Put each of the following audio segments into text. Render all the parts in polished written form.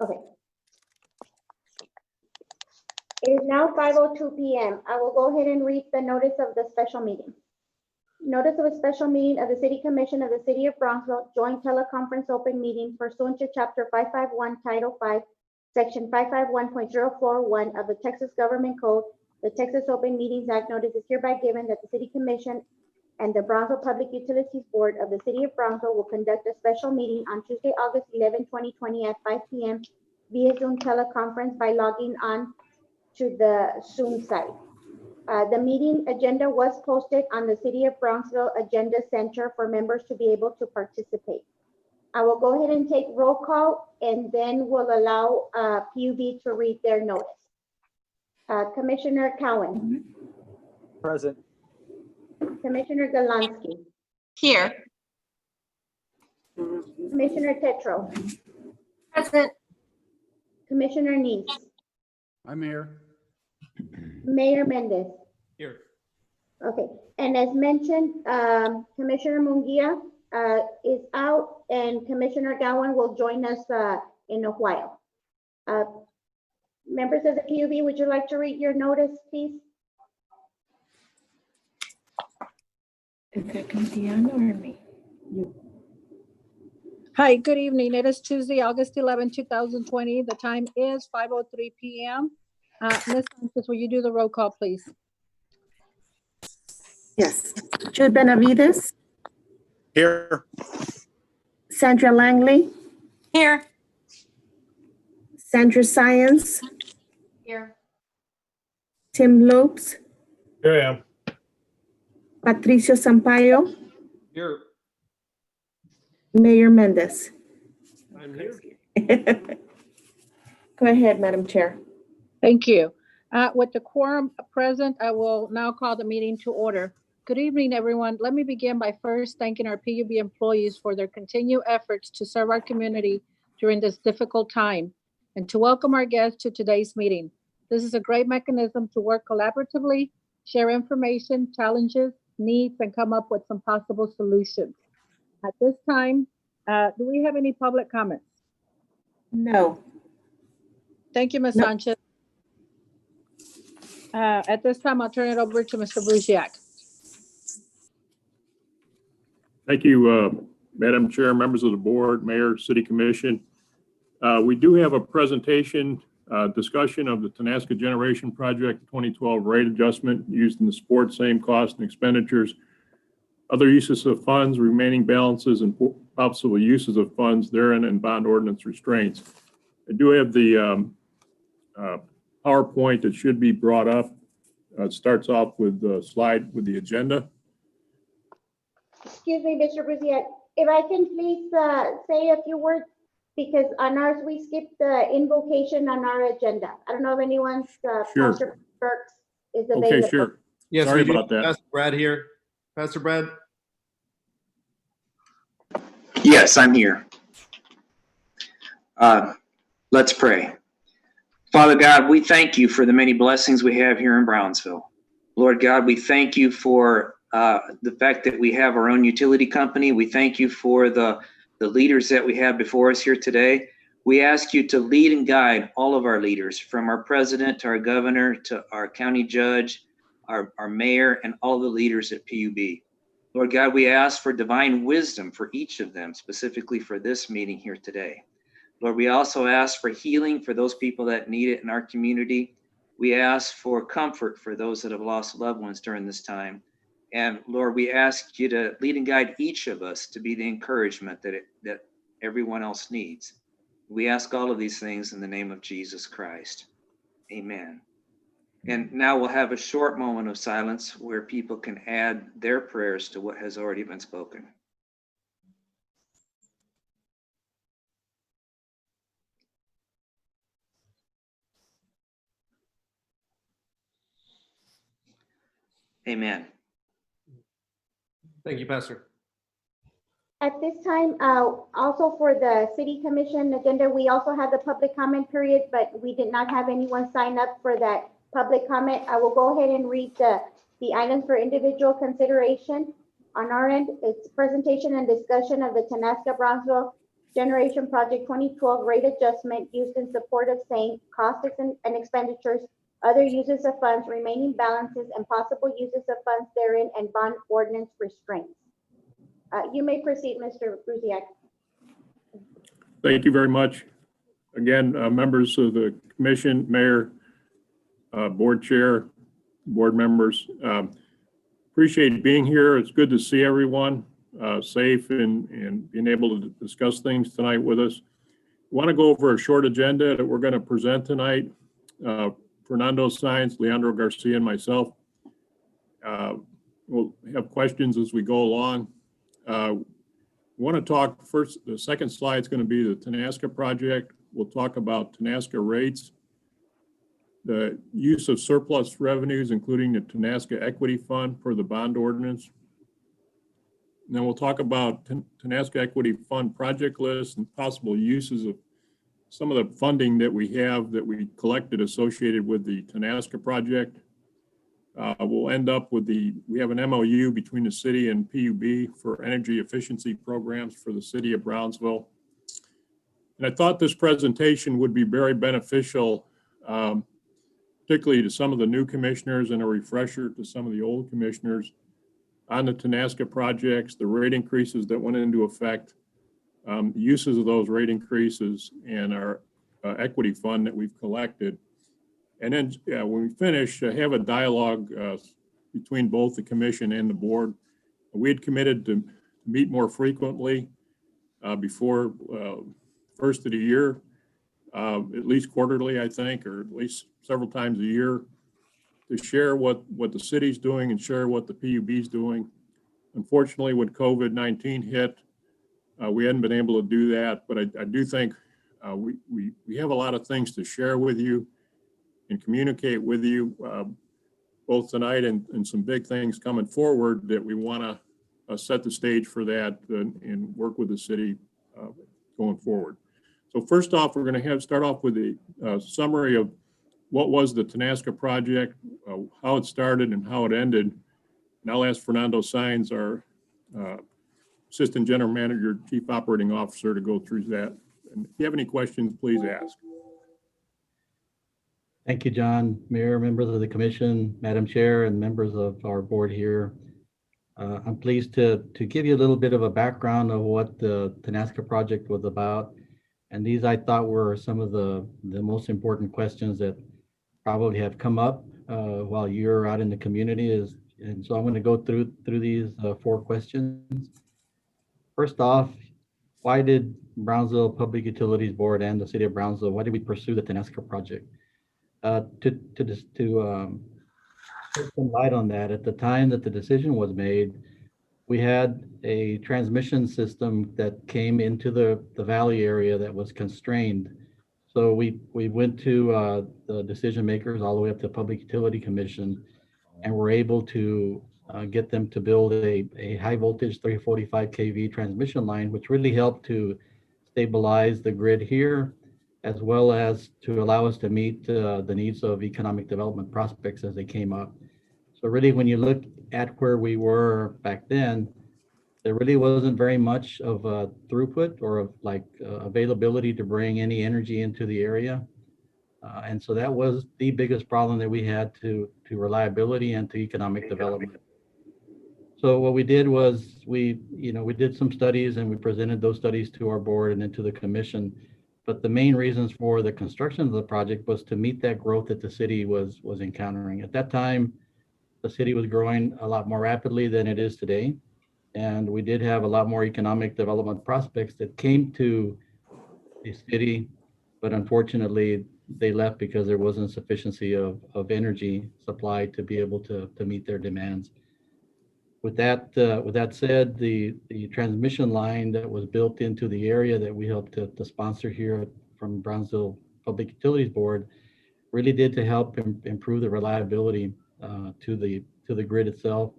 Okay. It is now 5:02 p.m. I will go ahead and read the notice of the special meeting. Notice of a special meeting of the City Commission of the City of Brownsville, joint teleconference open meeting pursuant to Chapter 551, Title 5, Section 551.041 of the Texas Government Code. The Texas Open Meetings Act notice is hereby given that the City Commission and the Brownsville Public Utilities Board of the City of Brownsville will conduct a special meeting on Tuesday, August 11, 2020 at 5 p.m. via Zoom teleconference by logging on to the Zoom site. The meeting agenda was posted on the City of Brownsville Agenda Center for members to be able to participate. I will go ahead and take roll call and then we'll allow PUB to read their notice. Commissioner Cowan. Present. Commissioner Galansky. Here. Commissioner Tetro. Present. Commissioner Neese. I'm here. Mayor Mendez. Here. Okay, and as mentioned, Commissioner Munguia is out and Commissioner Gowan will join us in a while. Members of the PUB, would you like to read your notice, please? Is that going to be on or me? Hi, good evening. It is Tuesday, August 11, 2020. The time is 5:03 p.m. Ms. Sanchez, will you do the roll call, please? Yes. Jude Benavides, Here. Sandra Langley, Here. Sandra Science, Here. Tim Lopes, Here I am. Patricio Sampaio, Here. Mayor Mendez. I'm here. Go ahead, Madam Chair. Thank you. With the quorum present, I will now call the meeting to order. Good evening, everyone. Let me begin by first thanking our PUB employees for their continued efforts to serve our community during this difficult time and to welcome our guests to today's meeting. This is a great mechanism to work collaboratively, share information, challenges, needs, and come up with some possible solutions. At this time, do we have any public comments? No. Thank you, Ms. No. Sanchez. At this time, I'll turn it over to Mr. Brusiak. Thank you, Madam Chair, members of the board, mayor, city commission. We do have a presentation discussion of the Tenasca Generation Project 2012 rate adjustment used in the sports, same cost and expenditures, other uses of funds, remaining balances, and possible uses of funds therein, and bond ordinance restraints. I do have the PowerPoint that should be brought up. It starts off with the slide with the agenda. Excuse me, Mr. Brusiak, if I can please say a few words, because on ours, we skipped the invocation on our agenda. I don't know if anyone's, Sure. Pastor Burks is available. Okay, sure. Yes, Sorry we do. about that. Pastor Brad here. Pastor Brad. Yes, I'm here. Let's pray. Father God, we thank you for the many blessings we have here in Brownsville. Lord God, we thank you for the fact that we have our own utility company. We thank you for the leaders that we have before us here today. We ask you to lead and guide all of our leaders, from our president to our governor to our county judge, our mayor, and all the leaders at PUB. Lord God, we ask for divine wisdom for each of them, specifically for this meeting here today. Lord, we also ask for healing for those people that need it in our community. We ask for comfort for those that have lost loved ones during this time. And Lord, we ask you to lead and guide each of us to be the encouragement that everyone else needs. We ask all of these things in the name of Jesus Christ. Amen. And now we'll have a short moment of silence where people can add their prayers to what has already been spoken. Amen. Thank you, Pastor. At this time, also for the city commission agenda, we also had the public comment period, but we did not have anyone sign up for that public comment. I will go ahead and read the items for individual consideration. On our end, it's presentation and discussion of the Tenasca Brownsville Generation Project 2012 rate adjustment used in support of same costs and expenditures, other uses of funds, remaining balances, and possible uses of funds therein, and bond ordinance restraints. You may proceed, Mr. Brusiak. Thank you very much. Again, members of the commission, mayor, board chair, board members, appreciate being here. It's good to see everyone safe and being able to discuss things tonight with us. I want to go over a short agenda that we're going to present tonight. Fernando Saenz, Leandro Garcia, and myself. We'll have questions as we go along. We want to talk first, the second slide is going to be the Tenaska project. We'll talk about Tenaska rates, the use of surplus revenues, including the Tenaska Equity Fund for the bond ordinance. And then we'll talk about Tenaska Equity Fund project list and possible uses of some of the funding that we have that we collected associated with the Tenaska project. We'll end up with we have an MOU between the city and PUB for energy efficiency programs for the city of Brownsville. And I thought this presentation would be very beneficial, particularly to some of the new commissioners and a refresher to some of the old commissioners on the Tenaska projects, the rate increases that went into effect, the uses of those rate increases, and our equity fund that we've collected. And then when we finish, have a dialogue between both the commission and the board. We had committed to meet more frequently before first of the year, at least quarterly, I think, or at least several times a year, to share what the city's doing and share what the PUB's doing. Unfortunately, when COVID-19 hit, we hadn't been able to do that, but I do think we have a lot of things to share with you and communicate with you both tonight and some big things coming forward that we want to set the stage for that and work with the city going forward. So first off, we're going to start off with a summary of what was the Tenaska project, how it started and how it ended. And I'll ask Fernando Saenz, our Assistant General Manager, Chief Operating Officer, to go through that. And if you have any questions, please ask. Thank you, John. Mayor, members of the commission, Madam Chair, and members of our board here. I'm pleased to give you a little bit of a background of what the Tenaska project was about. And these I thought were some of the most important questions that probably have come up while you're out in the community. And so I'm going to go through these 4 questions. First off, why did Brownsville Public Utilities Board and the City of Brownsville, why did we pursue the Tenaska project? To shed some light on that, at the time that the decision was made, we had a transmission system that came into the valley area that was constrained. So we went to the decision makers all the way up to Public Utility Commission, and were able to get them to build a high voltage 345 kV transmission line, which really helped to stabilize the grid here, as well as to allow us to meet the needs of economic development prospects as they came up. So really, when you look at where we were back then, there really wasn't very much of a throughput or of availability to bring any energy into the area. And so that was the biggest problem that we had to reliability and to economic development. So what we did was we did some studies and we presented those studies to our board and then to the commission. But the main reasons for the construction of the project was to meet that growth that the city was encountering. At that time, the city was growing a lot more rapidly than it is today. And we did have a lot more economic development prospects that came to the city, but unfortunately they left because there wasn't sufficiency of energy supply to be able to meet their demands. With that said, the transmission line that was built into the area that we helped to sponsor here from Brownsville Public Utilities Board really did to help improve the reliability to the grid itself,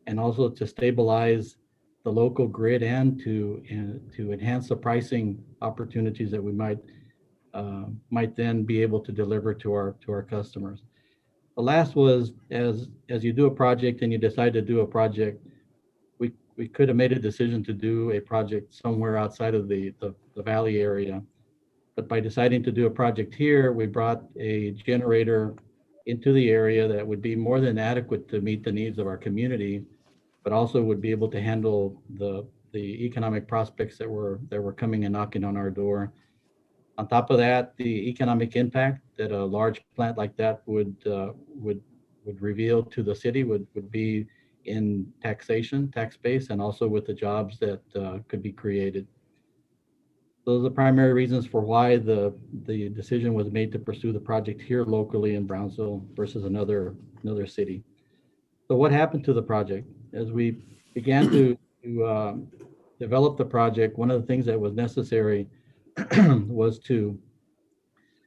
and also to stabilize the local grid and to enhance the pricing opportunities that we might then be able to deliver to our customers. The last was, as you do a project and you decide to do a project, we could have made a decision to do a project somewhere outside of the valley area. But by deciding to do a project here, we brought a generator into the area that would be more than adequate to meet the needs of our community, but also would be able to handle the economic prospects that were coming and knocking on our door. On top of that, the economic impact that a large plant like that would reveal to the city would be in taxation, tax base, and also with the jobs that could be created. Those are the primary reasons for why the decision was made to pursue the project here locally in Brownsville versus another city. So what happened to the project? As we began to develop the project, one of the things that was necessary was to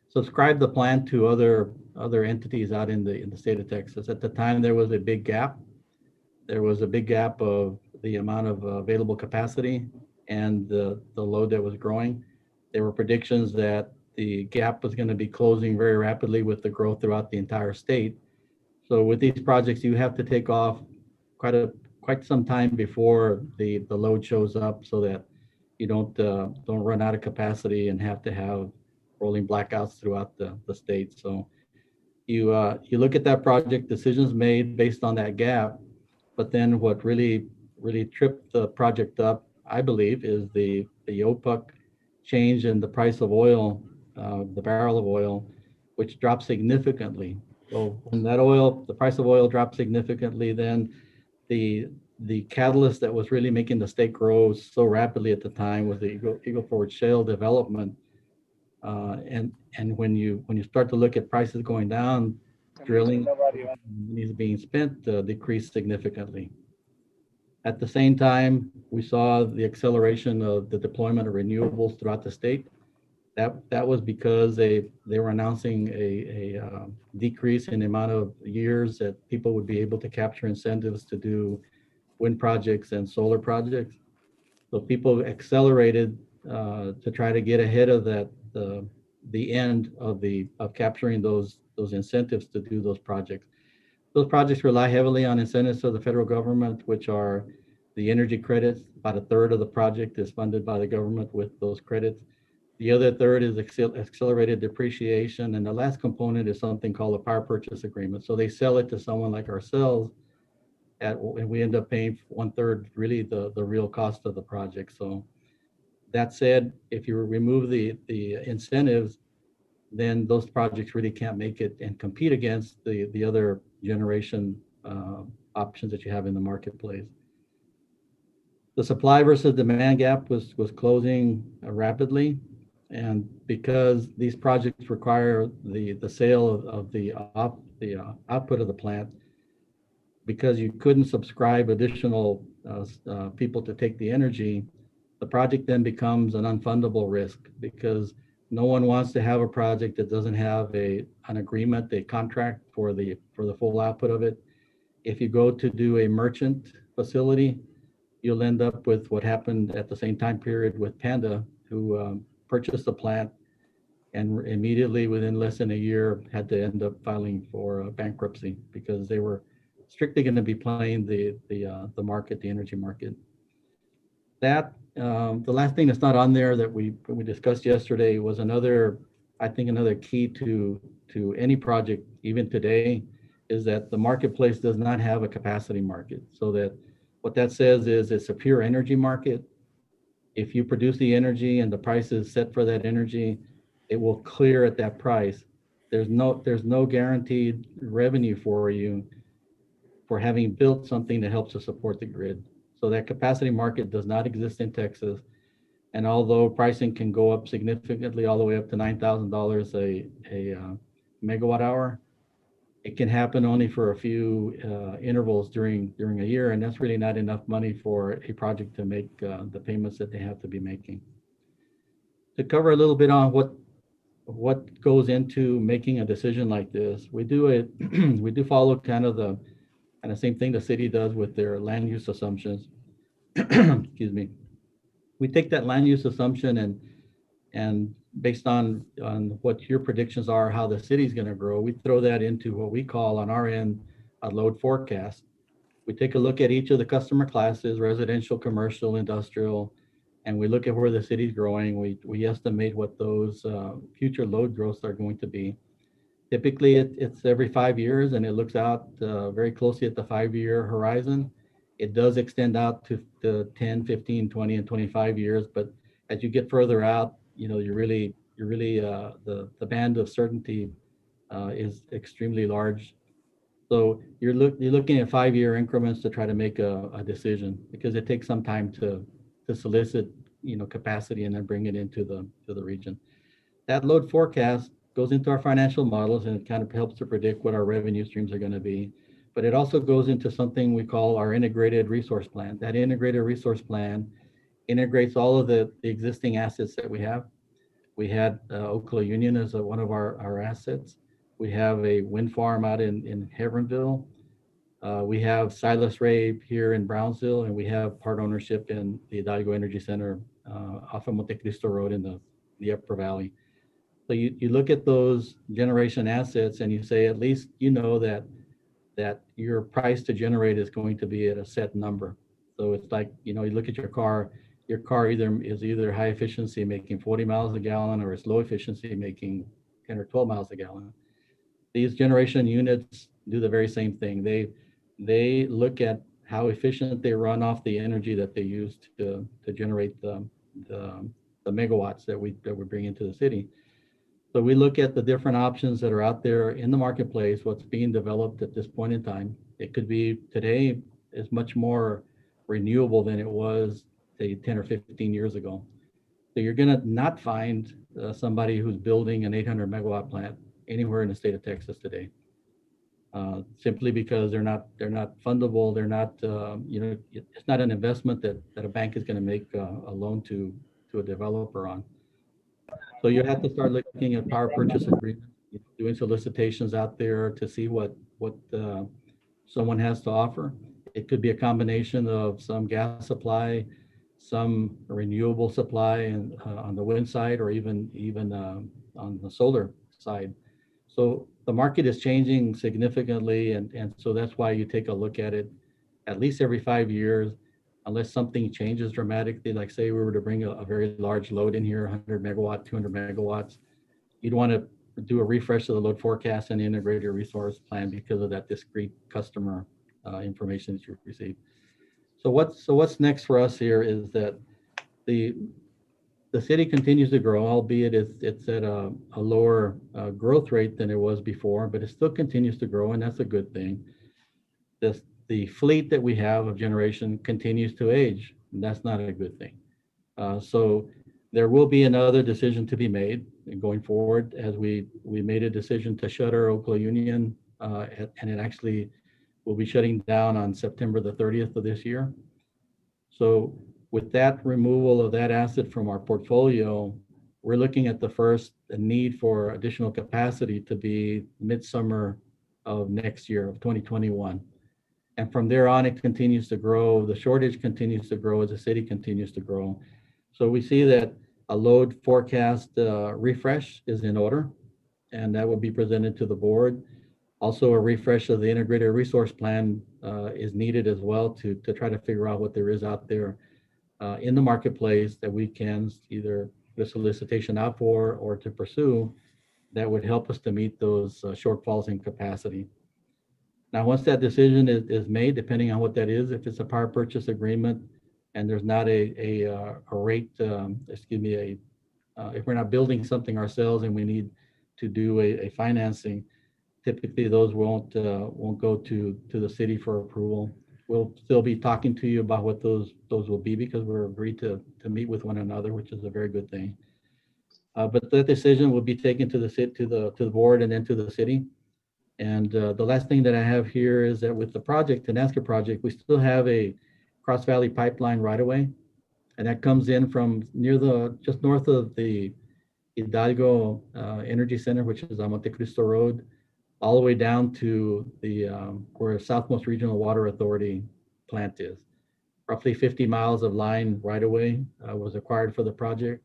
subscribe the plan to other entities out in the state of Texas. At the time, there was a big gap. There was a big gap of the amount of available capacity and the load that was growing. There were predictions that the gap was going to be closing very rapidly with the growth throughout the entire state. So with these projects, you have to take off quite some time before the load shows up, so that you don't run out of capacity and have to have rolling blackouts throughout the state. So you look at that project, decisions made based on that gap, but then what really tripped the project up, I believe, is the OPEC change in the price of oil, the barrel of oil, which dropped significantly. So when the price of oil dropped significantly, then the catalyst that was really making the state grow so rapidly at the time was the Eagle Ford shale development. And when you start to look at prices going down, drilling is being spent decreased significantly. At the same time, we saw the acceleration of the deployment of renewables throughout the state. That was because they were announcing a decrease in the amount of years that people would be able to capture incentives to do wind projects and solar projects. So people accelerated to try to get ahead of that, the end of capturing those incentives to do those projects. Those projects rely heavily on incentives of the federal government, which are the energy credits. About a third of the project is funded by the government with those credits. The other third is accelerated depreciation. And the last component is something called a power purchase agreement. So they sell it to someone like ourselves, and we end up paying 1/3, really the real cost of the project. So that said, if you remove the incentives, then those projects really can't make it and compete against the other generation options that you have in the marketplace. The supply versus demand gap was closing rapidly. And because these projects require the sale of the output of the plant, because you couldn't subscribe additional people to take the energy, the project then becomes an unfundable risk, because no one wants to have a project that doesn't have an agreement, a contract for the full output of it. If you go to do a merchant facility, you'll end up with what happened at the same time period with Panda, who purchased the plant and immediately within less than a year had to end up filing for bankruptcy, because they were strictly going to be playing the market, the energy market. That the last thing that's not on there that we discussed yesterday was another key to any project, even today, is that the marketplace does not have a capacity market. So that what that says is it's a pure energy market. If you produce the energy and the price is set for that energy, it will clear at that price. There's no guaranteed revenue for you for having built something that helps to support the grid. So that capacity market does not exist in Texas. And although pricing can go up significantly all the way up to $9,000 a megawatt hour, it can happen only for a few intervals during a year, and that's really not enough money for a project to make the payments that they have to be making. To cover a little bit on what goes into making a decision like this, we do follow kind of the same thing the city does with their land use assumptions. Excuse me. We take that land use assumption and based on what your predictions are, how the city's going to grow, we throw that into what we call on our end a load forecast. We take a look at each of the customer classes, residential, commercial, industrial, and we look at where the city's growing. We estimate what those future load growths are going to be. Typically, it's every 5 years, and it looks out very closely at the 5-year horizon. It does extend out to 10, 15, 20, and 25 years, but as you get further out, you're really the band of certainty is extremely large. So you're looking at 5-year increments to try to make a decision, because it takes some time to solicit capacity and then bring it into the region. That load forecast goes into our financial models, and it kind of helps to predict what our revenue streams are going to be. But it also goes into something we call our integrated resource plan. That integrated resource plan integrates all of the existing assets that we have. We had Oklahoma Union as one of our assets. We have a wind farm out in Heronville. We have Silas Ray here in Brownsville, and we have part ownership in the Hidalgo Energy Center off of Monte Cristo Road in the Upper Valley. So you look at those generation assets and you say, at least that your price to generate is going to be at a set number. So it's like, you look at your car is either high efficiency making 40 miles a gallon, or it's low efficiency making 10 or 12 miles a gallon. These generation units do the very same thing. They look at how efficient they run off the energy that they use to generate the megawatts that we bring into the city. So we look at the different options that are out there in the marketplace, what's being developed at this point in time. It could be today is much more renewable than it was, say, 10 or 15 years ago. So you're going to not find somebody who's building an 800 megawatt plant anywhere in the state of Texas today, simply because they're not fundable. They're not, it's not an investment that a bank is going to make a loan to a developer on. So you have to start looking at power purchase agreements, doing solicitations out there to see what someone has to offer. It could be a combination of some gas supply, some renewable supply, and on the wind side, or even on the solar side. So the market is changing significantly, and so that's why you take a look at it at least every 5 years, unless something changes dramatically. Like, say we were to bring a very large load in here, 100 megawatt, 200 megawatts, you'd want to do a refresh of the load forecast and integrate your resource plan because of that discrete customer information that you receive. So what's next for us here is that the city continues to grow, albeit it's at a lower growth rate than it was before, but it still continues to grow, and that's a good thing. The fleet that we have of generation continues to age, and that's not a good thing. So there will be another decision to be made going forward, as we made a decision to shutter Oklahoma Union, and it actually will be shutting down on September the 30th of this year. So with that removal of that asset from our portfolio, we're looking at the need for additional capacity to be midsummer of next year, of 2021. And from there on, it continues to grow. The shortage continues to grow as the city continues to grow. So we see that a load forecast refresh is in order, and that will be presented to the board. Also, a refresh of the integrated resource plan is needed as well to try to figure out what there is out there in the marketplace that we can either put a solicitation out for or to pursue that would help us to meet those shortfalls in capacity. Now, once that decision is made, depending on what that is, if it's a power purchase agreement and there's not a rate, if we're not building something ourselves and we need to do a financing, typically those won't go to the city for approval. We'll still be talking to you about what those will be, because we're agreed to meet with one another, which is a very good thing. But that decision will be taken to the board and then to the city. And the last thing that I have here is that with the project, the NASCA project, we still have a Cross Valley pipeline right away, and that comes in from just north of the Hidalgo Energy Center, which is on Monte Cristo Road, all the way down to where Southmost Regional Water Authority plant is. Roughly 50 miles of line right away was acquired for the project.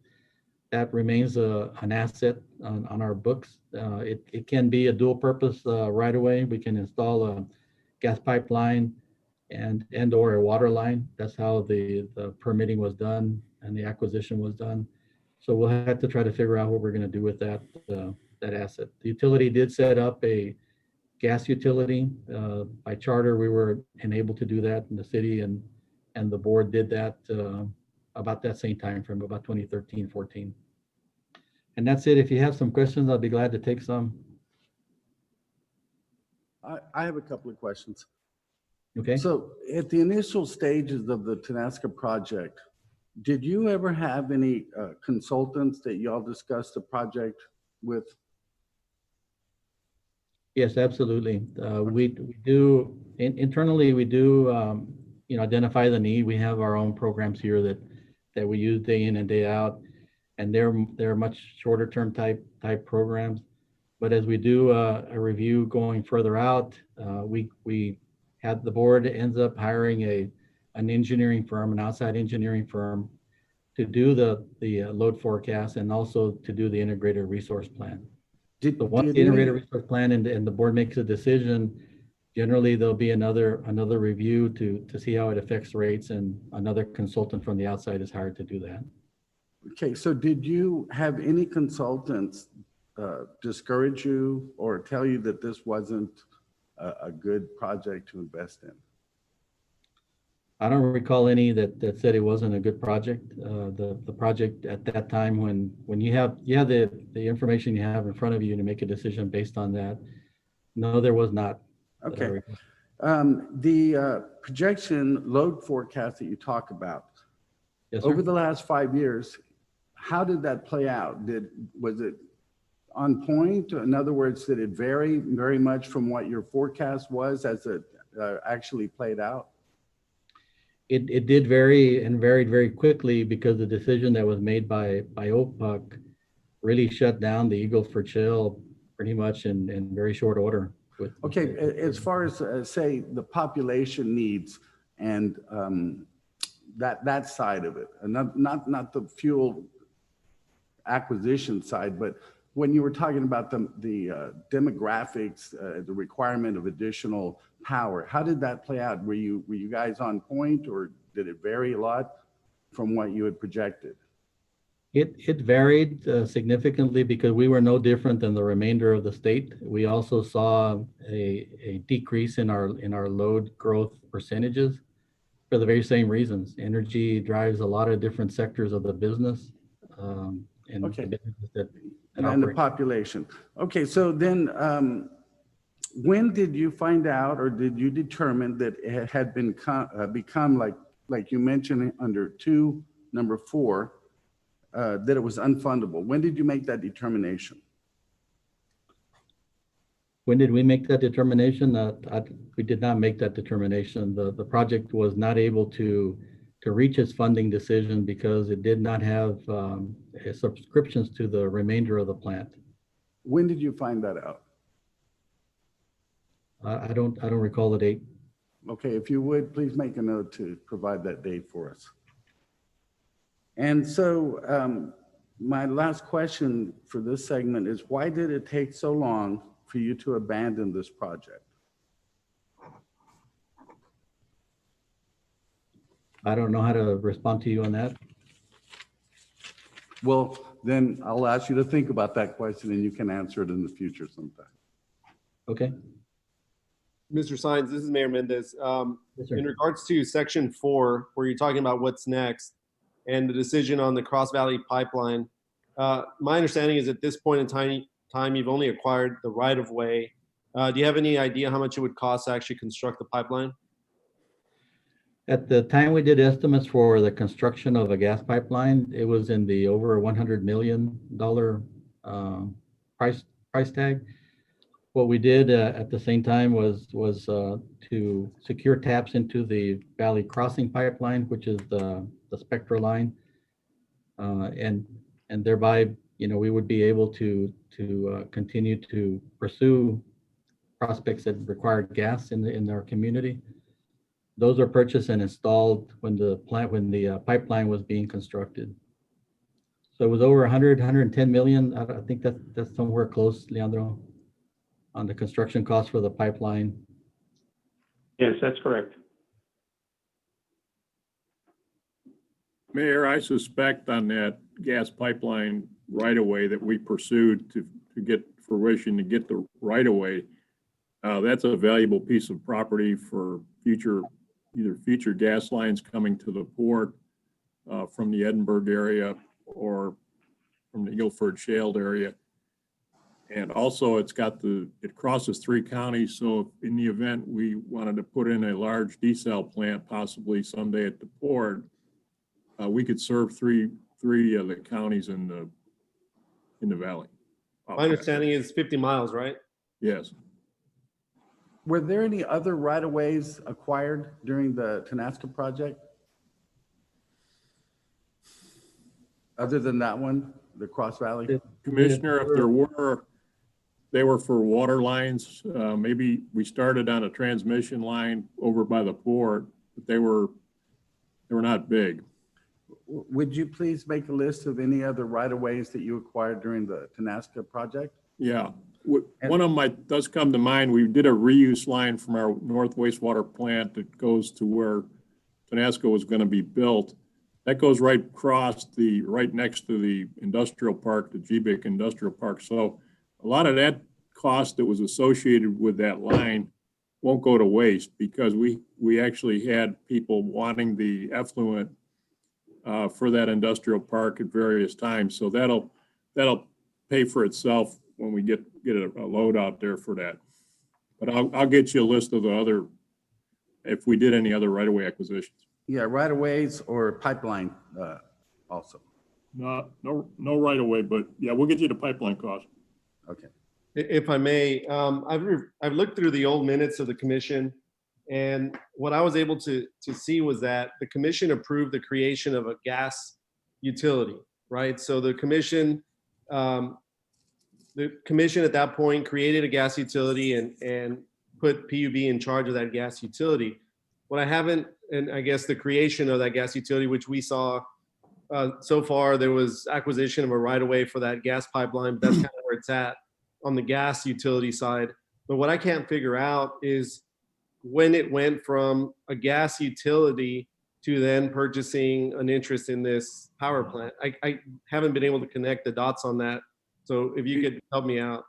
That remains an asset on our books. It can be a dual purpose right away. We can install a gas pipeline and or a water line. That's how the permitting was done and the acquisition was done. So we'll have to try to figure out what we're going to do with that asset. The utility did set up a gas utility. By charter, we were enabled to do that in the city, and the board did that about that same time frame, about 2013, 14. And that's it. If you have some questions, I'll be glad to take some. I have a couple of questions. Okay. So at the initial stages of the Tenasca project, did you ever have any consultants that y'all discussed the project with? Yes, absolutely. We do internally. We do identify the need. We have our own programs here that we use day in and day out, and they're much shorter term type programs. But as we do a review going further out, we have the board ends up hiring an engineering firm, an outside engineering firm, to do the load forecast and also to do the integrated resource plan. So once the integrated resource plan and the board makes a decision, generally there'll be another review to see how it affects rates, and another consultant from the outside is hired to do that. Okay, so did you have any consultants discourage you or tell you that this wasn't a good project to invest in? I don't recall any that said it wasn't a good project. The project at that time, when you have the information you have in front of you to make a decision based on that, no, there was not. Okay. The projection load forecast that you talk about, Yes, sir. over the last 5 years, how did that play out? Was it on point? In other words, did it vary very much from what your forecast was as it actually played out? It did vary, and varied very quickly, because the decision that was made by OPUC really shut down the Eagle Ford Shale pretty much in very short order. Okay, as far as say the population needs and that side of it, and not the fuel acquisition side, but when you were talking about the demographics, the requirement of additional power, how did that play out? Were you guys on point, or did it vary a lot from what you had projected? It varied significantly, because we were no different than the remainder of the state. We also saw a decrease in our load growth percentages for the very same reasons. Energy drives a lot of different sectors of the business, and Okay. the businesses that And the operate. population. Okay, so then when did you find out, or did you determine that it had become like you mentioned under number 4, that it was unfundable? When did you make that determination? When did we make that determination? We did not make that determination. The project was not able to reach its funding decision because it did not have subscriptions to the remainder of the plant. When did you find that out? I don't recall the date. Okay, if you would, please make a note to provide that date for us. And so my last question for this segment is, why did it take so long for you to abandon this project? I don't know how to respond to you on that. Well, then I'll ask you to think about that question, and you can answer it in the future sometime. Okay. Mr. Sines, this is Mayor Mendez. Yes, sir. In regards to section 4, where you're talking about what's next and the decision on the Cross Valley Pipeline, my understanding is at this point in time, you've only acquired the right of way. Do you have any idea how much it would cost to actually construct the pipeline? At the time we did estimates for the construction of a gas pipeline, it was in the over $100 million price tag. What we did at the same time was to secure taps into the Valley Crossing pipeline, which is the Spectra line, and thereby, we would be able to continue to pursue prospects that required gas in our community. Those are purchased and installed when the pipeline was being constructed. So it was over 110 million. I think that's somewhere close, Leandro, on the construction cost for the pipeline. Yes, that's correct. Mayor, I suspect on that gas pipeline right-of-way that we pursued to get fruition, to get the right-of-way, that's a valuable piece of property for either future gas lines coming to the port from the Edinburgh area or from the Guilford Shale area. And also it crosses 3 counties. So in the event we wanted to put in a large desal plant, possibly someday at the port, we could serve three of the counties in the valley. My understanding is 50 miles, right? Yes. Were there any other right-of-ways acquired during the Tenasca project? Other than that one, the Cross Valley? Commissioner, if there were, they were for water lines. Maybe we started on a transmission line over by the port, but they were not big. Would you please make a list of any other right-of-ways that you acquired during the Tenasca project? Yeah. One of them does come to mind. We did a reuse line from our north wastewater plant that goes to where Tenasca was going to be built. That goes right across right next to the industrial park, the GBIC industrial park. So a lot of that cost that was associated with that line won't go to waste, because we actually had people wanting the effluent for that industrial park at various times. So that'll pay for itself when we get a load out there for that. But I'll get you a list of the other, if we did any other right-of-way acquisitions. Yeah, right-of-ways or pipeline also. No right-of-way, but yeah, we'll get you the pipeline cost. Okay. If I may, I've looked through the old minutes of the commission, and what I was able to see was that the commission approved the creation of a gas utility, right? So the commission at that point created a gas utility and put PUB in charge of that gas utility. What I haven't, and I guess the creation of that gas utility, which we saw so far, there was acquisition of a right-of-way for that gas pipeline. But that's kind of where it's at on the gas utility side. But what I can't figure out is when it went from a gas utility to then purchasing an interest in this power plant. I haven't been able to connect the dots on that. So if you could help me out.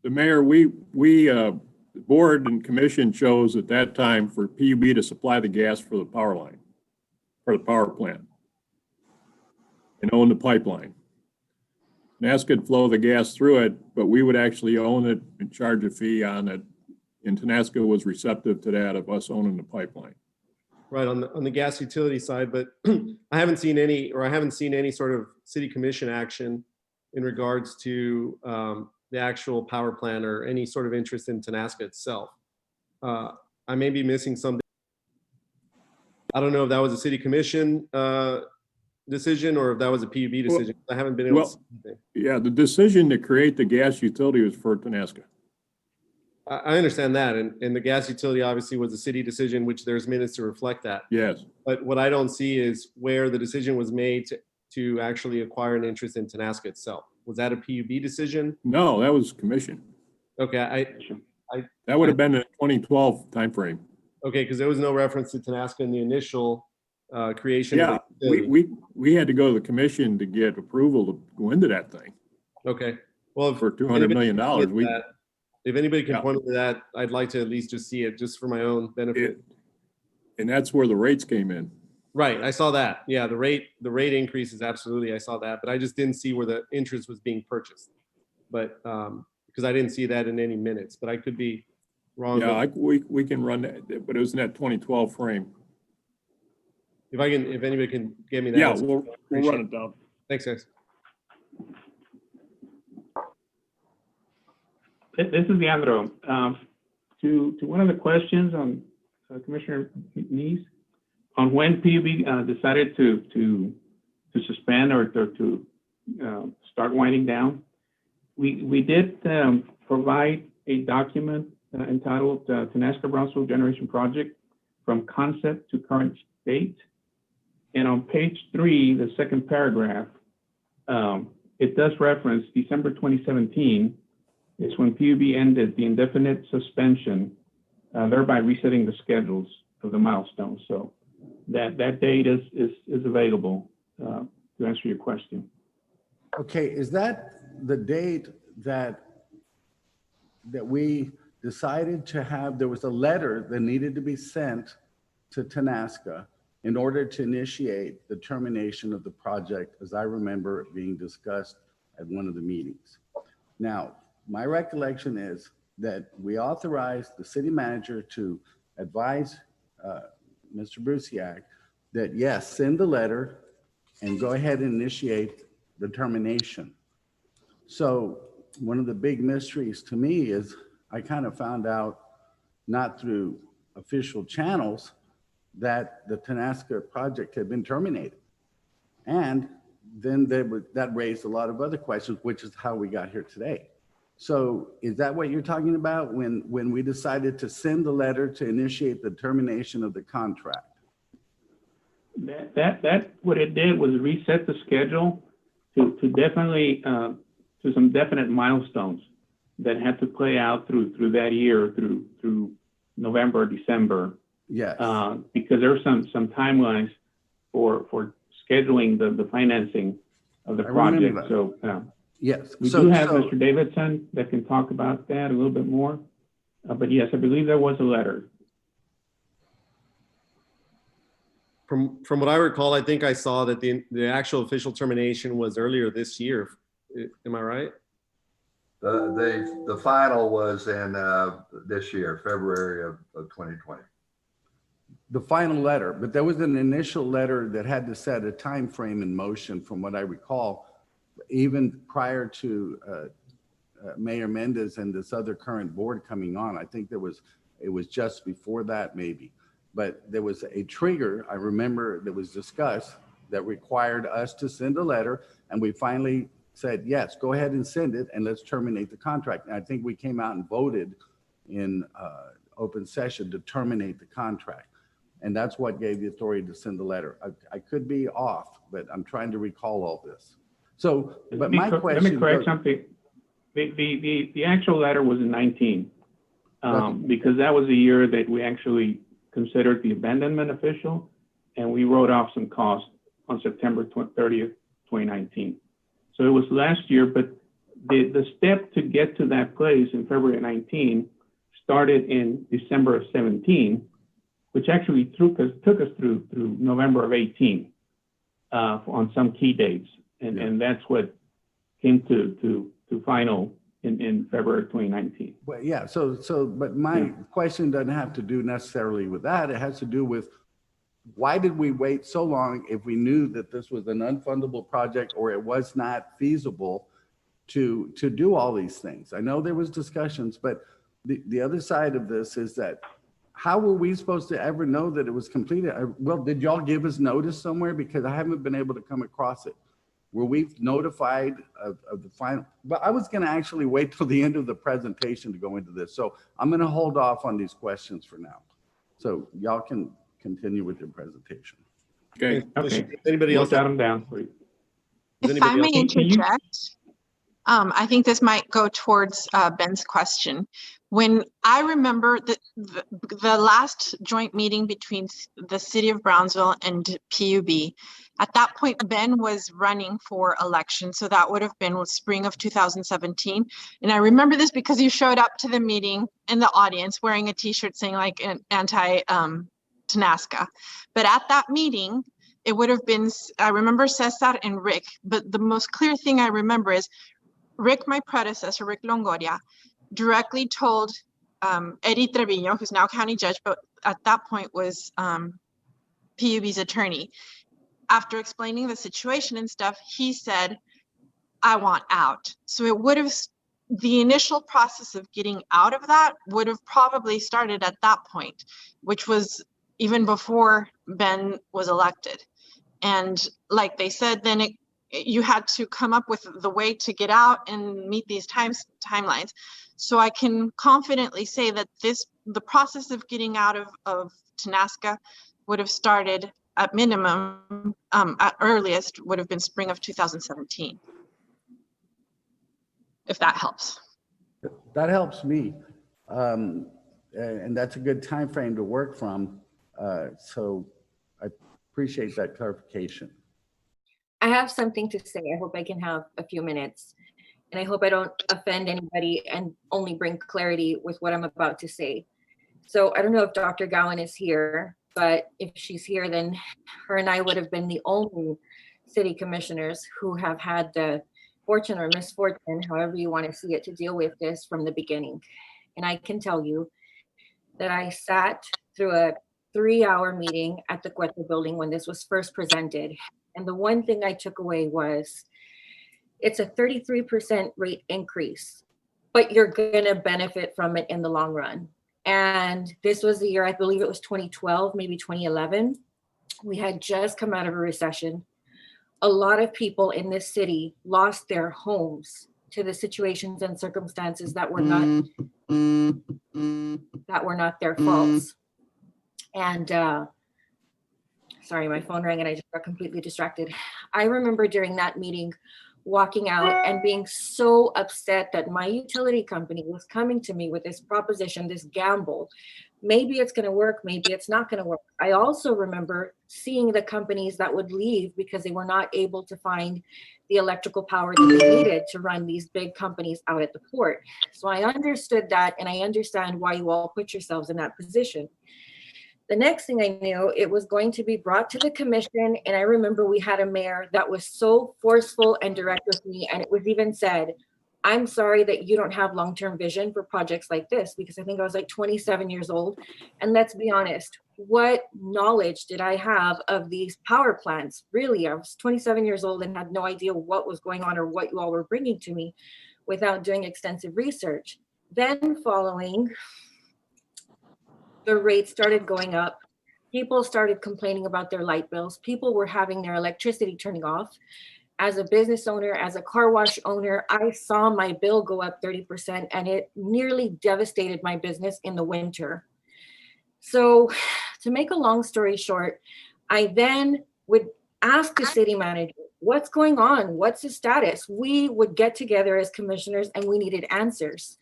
The mayor, the board and commission chose at that time for PUB to supply the gas for the power line, for the power plant, and own the pipeline. NAS could flow the gas through it, but we would actually own it and charge a fee on it. And Tenasca was receptive to that, of us owning the pipeline. Right, on the gas utility side, but I haven't seen any sort of city commission action in regards to the actual power plant or any sort of interest in Tenasca itself. I may be missing something. I don't know if that was a city commission decision or if that was a PUB decision. I haven't been able to see anything. Yeah, the decision to create the gas utility was for Tenasca. I understand that, and the gas utility obviously was a city decision, which there's minutes to reflect that. Yes. But what I don't see is where the decision was made to actually acquire an interest in Tenasca itself. Was that a PUB decision? No, that was commission. Okay, That would have been the 2012 timeframe. okay, because there was no reference to Tenasca in the initial creation. Yeah, of the utility. we had to go to the commission to get approval to go into that thing Okay, well, for $200 million. If anybody can Yeah. point me to that, I'd like to at least just see it, just for my own benefit. And that's where the rates came in. Right, I saw that. Yeah, the rate increases, absolutely, I saw that, but I just didn't see where the interest was being purchased. But, because I didn't see that in any minutes, but I could be wrong. Yeah, but we can run that, but it was in that 2012 frame. if anybody can give me that. Yeah, that's- we'll appreciate run it. it down. Thanks, guys. This is Leandro. To one of the questions on Commissioner Neese, on when PUB decided to suspend or to start winding down, we did provide a document entitled Tenasca Brownsville Generation Project from concept to current state. And on page 3, the second paragraph, it does reference December 2017 is when PUB ended the indefinite suspension, thereby resetting the schedules of the milestones. So that date is available to answer your question. Okay, is that the date that we decided to have, there was a letter that needed to be sent to Tenasca in order to initiate the termination of the project, as I remember it being discussed at one of the meetings. Now, my recollection is that we authorized the city manager to advise Mr. Brusiak that yes, send the letter and go ahead and initiate the termination. So one of the big mysteries to me is I kind of found out, not through official channels, that the Tenasca project had been terminated. And then that raised a lot of other questions, which is how we got here today. So is that what you're talking about when we decided to send the letter to initiate the termination of the contract? That what it did was reset the schedule to definitely to some definite milestones that had to play out through that year, through November, December. Yes. Because there were some timelines for scheduling the financing of the project. So yes, we do have Mr. Davidson that can talk about that a little bit more. But yes, I believe there was a letter. From what I recall, I think I saw that the actual official termination was earlier this year. Am I right? The final was in this year, February of 2020. The final letter, but there was an initial letter that had to set a time frame in motion, from what I recall, even prior to Mayor Mendez and this other current board coming on. I think it was just before that maybe, but there was a trigger, I remember, that was discussed that required us to send a letter, and we finally said, yes, go ahead and send it and let's terminate the contract. And I think we came out and voted in open session to terminate the contract. And that's what gave the authority to send the letter. I could be off, but I'm trying to recall all this. So, but my question— Let me correct something. The actual letter was in 19, because that was the year that we actually considered the abandonment official, and we wrote off some costs on September 30th, 2019. So it was last year, but the step to get to that place in February 19 started in December of 17, which actually took us through November of 18 on some key dates. And that's what came to final in February of 2019. Well, yeah, but my question doesn't have to do necessarily with that. It has to do with, why did we wait so long if we knew that this was an unfundable project or it was not feasible to do all these things? I know there was discussions, but the other side of this is that, how were we supposed to ever know that it was completed? Well, did y'all give us notice somewhere? Because I haven't been able to come across it. Were we notified of the final? But I was going to actually wait till the end of the presentation to go into this. So I'm going to hold off on these questions for now. So y'all can continue with your presentation. Okay. Okay. Anybody else? Jot them down, please. If I may Can you- interject, I think this might go towards Ben's question. When I remember the last joint meeting between the city of Brownsville and PUB, at that point, Ben was running for election. So that would have been spring of 2017. And I remember this because you showed up to the meeting in the audience wearing a t-shirt saying like an anti-Tenasca. But at that meeting, it would have been, I remember Cesar and Rick, but the most clear thing I remember is Rick, my predecessor, Rick Longoria, directly told Eddie Treviño, who's now county judge, but at that point was PUB's attorney. After explaining the situation and stuff, he said, I want out. So it would have, the initial process of getting out of that would have probably started at that point, which was even before Ben was elected. And like they said, then you had to come up with the way to get out and meet these timelines. So I can confidently say that the process of getting out of Tenasca would have started at minimum, at earliest, would have been spring of 2017. If that helps. That helps me. And that's a good time frame to work from. So I appreciate that clarification. I have something to say. I hope I can have a few minutes. And I hope I don't offend anybody and only bring clarity with what I'm about to say. So I don't know if Dr. Gowan is here, but if she's here, then her and I would have been the only city commissioners who have had the fortune or misfortune, however you want to see it, to deal with this from the beginning. And I can tell you that I sat through a 3-hour meeting at the Cueto building when this was first presented. And the one thing I took away was it's a 33% rate increase, but you're going to benefit from it in the long run. And this was the year, I believe it was 2012, maybe 2011. We had just come out of a recession. A lot of people in this city lost their homes to the situations and circumstances that were not their faults. And sorry, my phone rang and I just got completely distracted. I remember during that meeting walking out and being so upset that my utility company was coming to me with this proposition, this gamble. Maybe it's going to work, maybe it's not going to work. I also remember seeing the companies that would leave because they were not able to find the electrical power that they needed to run these big companies out at the port. So I understood that, and I understand why you all put yourselves in that position. The next thing I knew, it was going to be brought to the commission. And I remember we had a mayor that was so forceful and direct with me. And it was even said, I'm sorry that you don't have long-term vision for projects like this, because I think I was like 27 years old. And let's be honest, what knowledge did I have of these power plants? Really, I was 27 years old and had no idea what was going on or what you all were bringing to me without doing extensive research. Then following, the rates started going up. People started complaining about their light bills. People were having their electricity turning off. As a business owner, as a car wash owner, I saw my bill go up 30%, and it nearly devastated my business in the winter. So to make a long story short, I then would ask the city manager, what's going on? What's the status? We would get together as commissioners and we needed answers.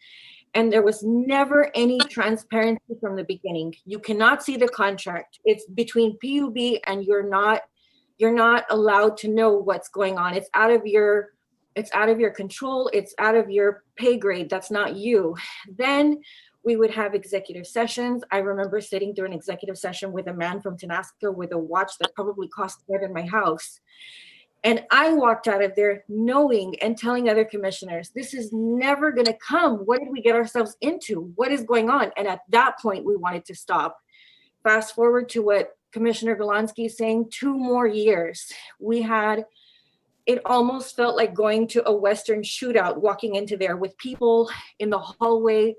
And there was never any transparency from the beginning. You cannot see the contract. It's between PUB and you're not allowed to know what's going on. It's out of your control. It's out of your pay grade. That's not you. Then we would have executive sessions. I remember sitting through an executive session with a man from Tenasco with a watch that probably cost more than my house. And I walked out of there knowing and telling other commissioners, this is never going to come. What did we get ourselves into? What is going on? And at that point, we wanted to stop. Fast forward to what Commissioner Golansky is saying, 2 more years. It almost felt like going to a Western shootout, walking into there with people in the hallway,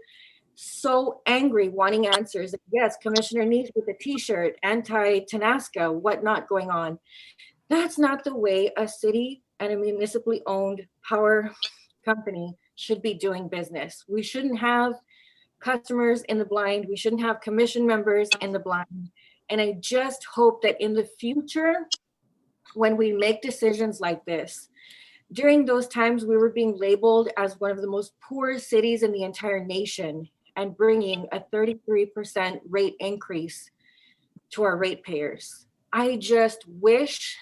so angry, wanting answers. Yes, Commissioner Neese with a t-shirt, anti-Tenasca, whatnot going on. That's not the way a city and a municipally owned power company should be doing business. We shouldn't have customers in the blind. We shouldn't have commission members in the blind. And I just hope that in the future, when we make decisions like this, during those times we were being labeled as one of the most poor cities in the entire nation and bringing a 33% rate increase to our ratepayers. I just wish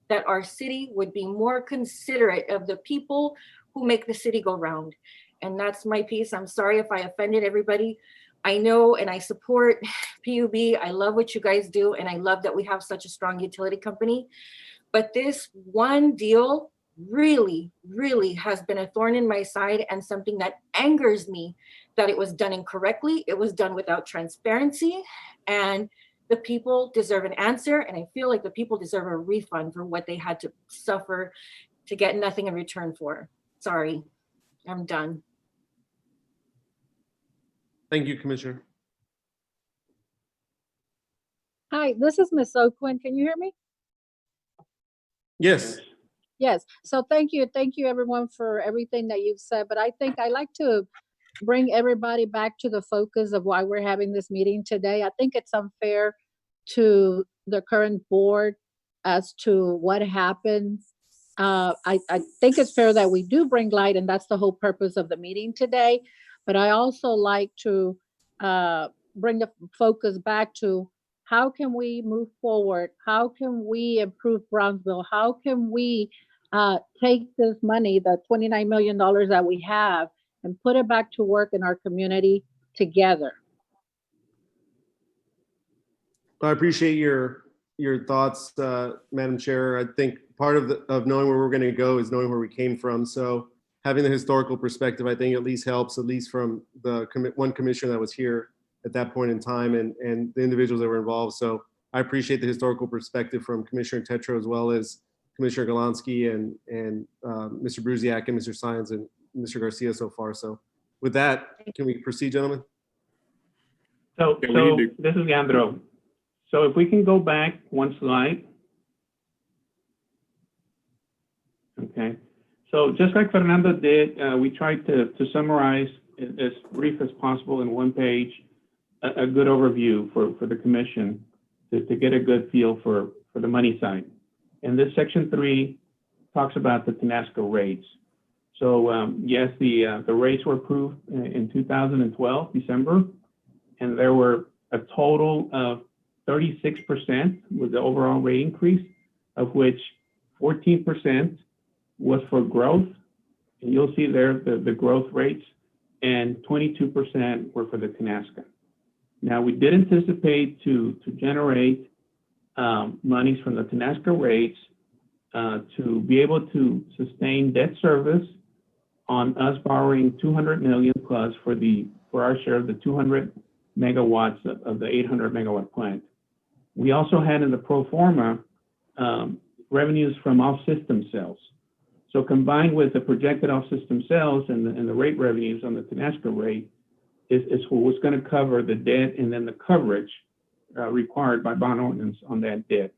that our city would be more considerate of the people who make the city go round. And that's my piece. I'm sorry if I offended everybody. I know and I support PUB. I love what you guys do. And I love that we have such a strong utility company. But this one deal really, really has been a thorn in my side and something that angers me that it was done incorrectly. It was done without transparency. And the people deserve an answer, and I feel like the people deserve a refund for what they had to suffer to get nothing in return for. Sorry, I'm done. Thank you, Commissioner. Hi, this is Ms. Oquin. Can you hear me? Yes. Yes. So thank you everyone for everything that you've said. But I think I like to bring everybody back to the focus of why we're having this meeting today. I think it's unfair to the current board as to what happens. I think it's fair that we do bring light, and that's the whole purpose of the meeting today. But I also like to bring the focus back to how can we move forward? How can we improve Brownsville? How can we take this money, the $29 million that we have, and put it back to work in our community together? I appreciate your thoughts, Madam Chair. I think part of knowing where we're going to go is knowing where we came from. So having the historical perspective, I think at least helps, at least from the one commissioner that was here at that point in time and the individuals that were involved. So I appreciate the historical perspective from Commissioner Tetro as well as Commissioner Galansky and Mr. Brusiak and Mr. Science and Mr. Garcia so far. So with that, can we proceed, gentlemen? So this is Leandro. So if we can go back one slide. Okay. So just like Fernando did, we tried to summarize as brief as possible in one page, a good overview for the commission to get a good feel for the money side. And this section 3 talks about the TNASCA rates. So yes, the rates were approved in 2012, December, and there were a total of 36% was the overall rate increase, of which 14% was for growth. And you'll see there the growth rates, and 22% were for the TNASCA. Now, we did anticipate to generate monies from the TNASCA rates to be able to sustain debt service on us borrowing 200 million plus for our share of the 200 megawatts of the 800 megawatt plant. We also had in the pro forma revenues from off-system sales. So combined with the projected off-system sales and the rate revenues on the TNASCA rate is what was going to cover the debt and then the coverage required by bond ordinance on that debt.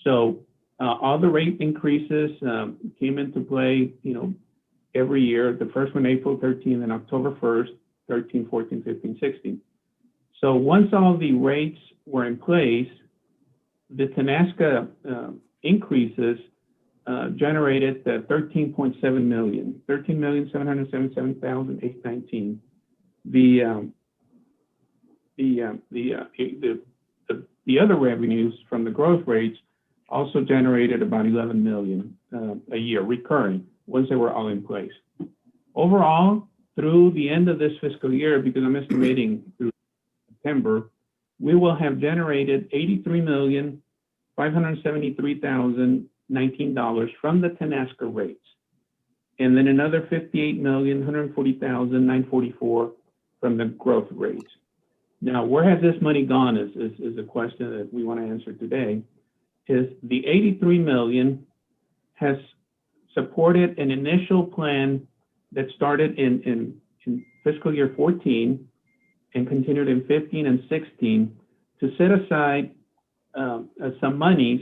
So all the rate increases came into play, every year. The first one, April 13, and October 1st, 13, 14, 15, 16. So once all the rates were in place, the TNASCA increases generated the 13.7 million, 13,777,819. The other revenues from the growth rates also generated about 11 million a year recurring once they were all in place. Overall, through the end of this fiscal year, because I'm estimating through September, we will have generated $83,573,019 from the TNASCA rates, and then another $58,140,944 from the growth rates. Now, where has this money gone is a question that we want to answer today. Is the 83 million has supported an initial plan that started in fiscal year 14 and continued in 15 and 16 to set aside some monies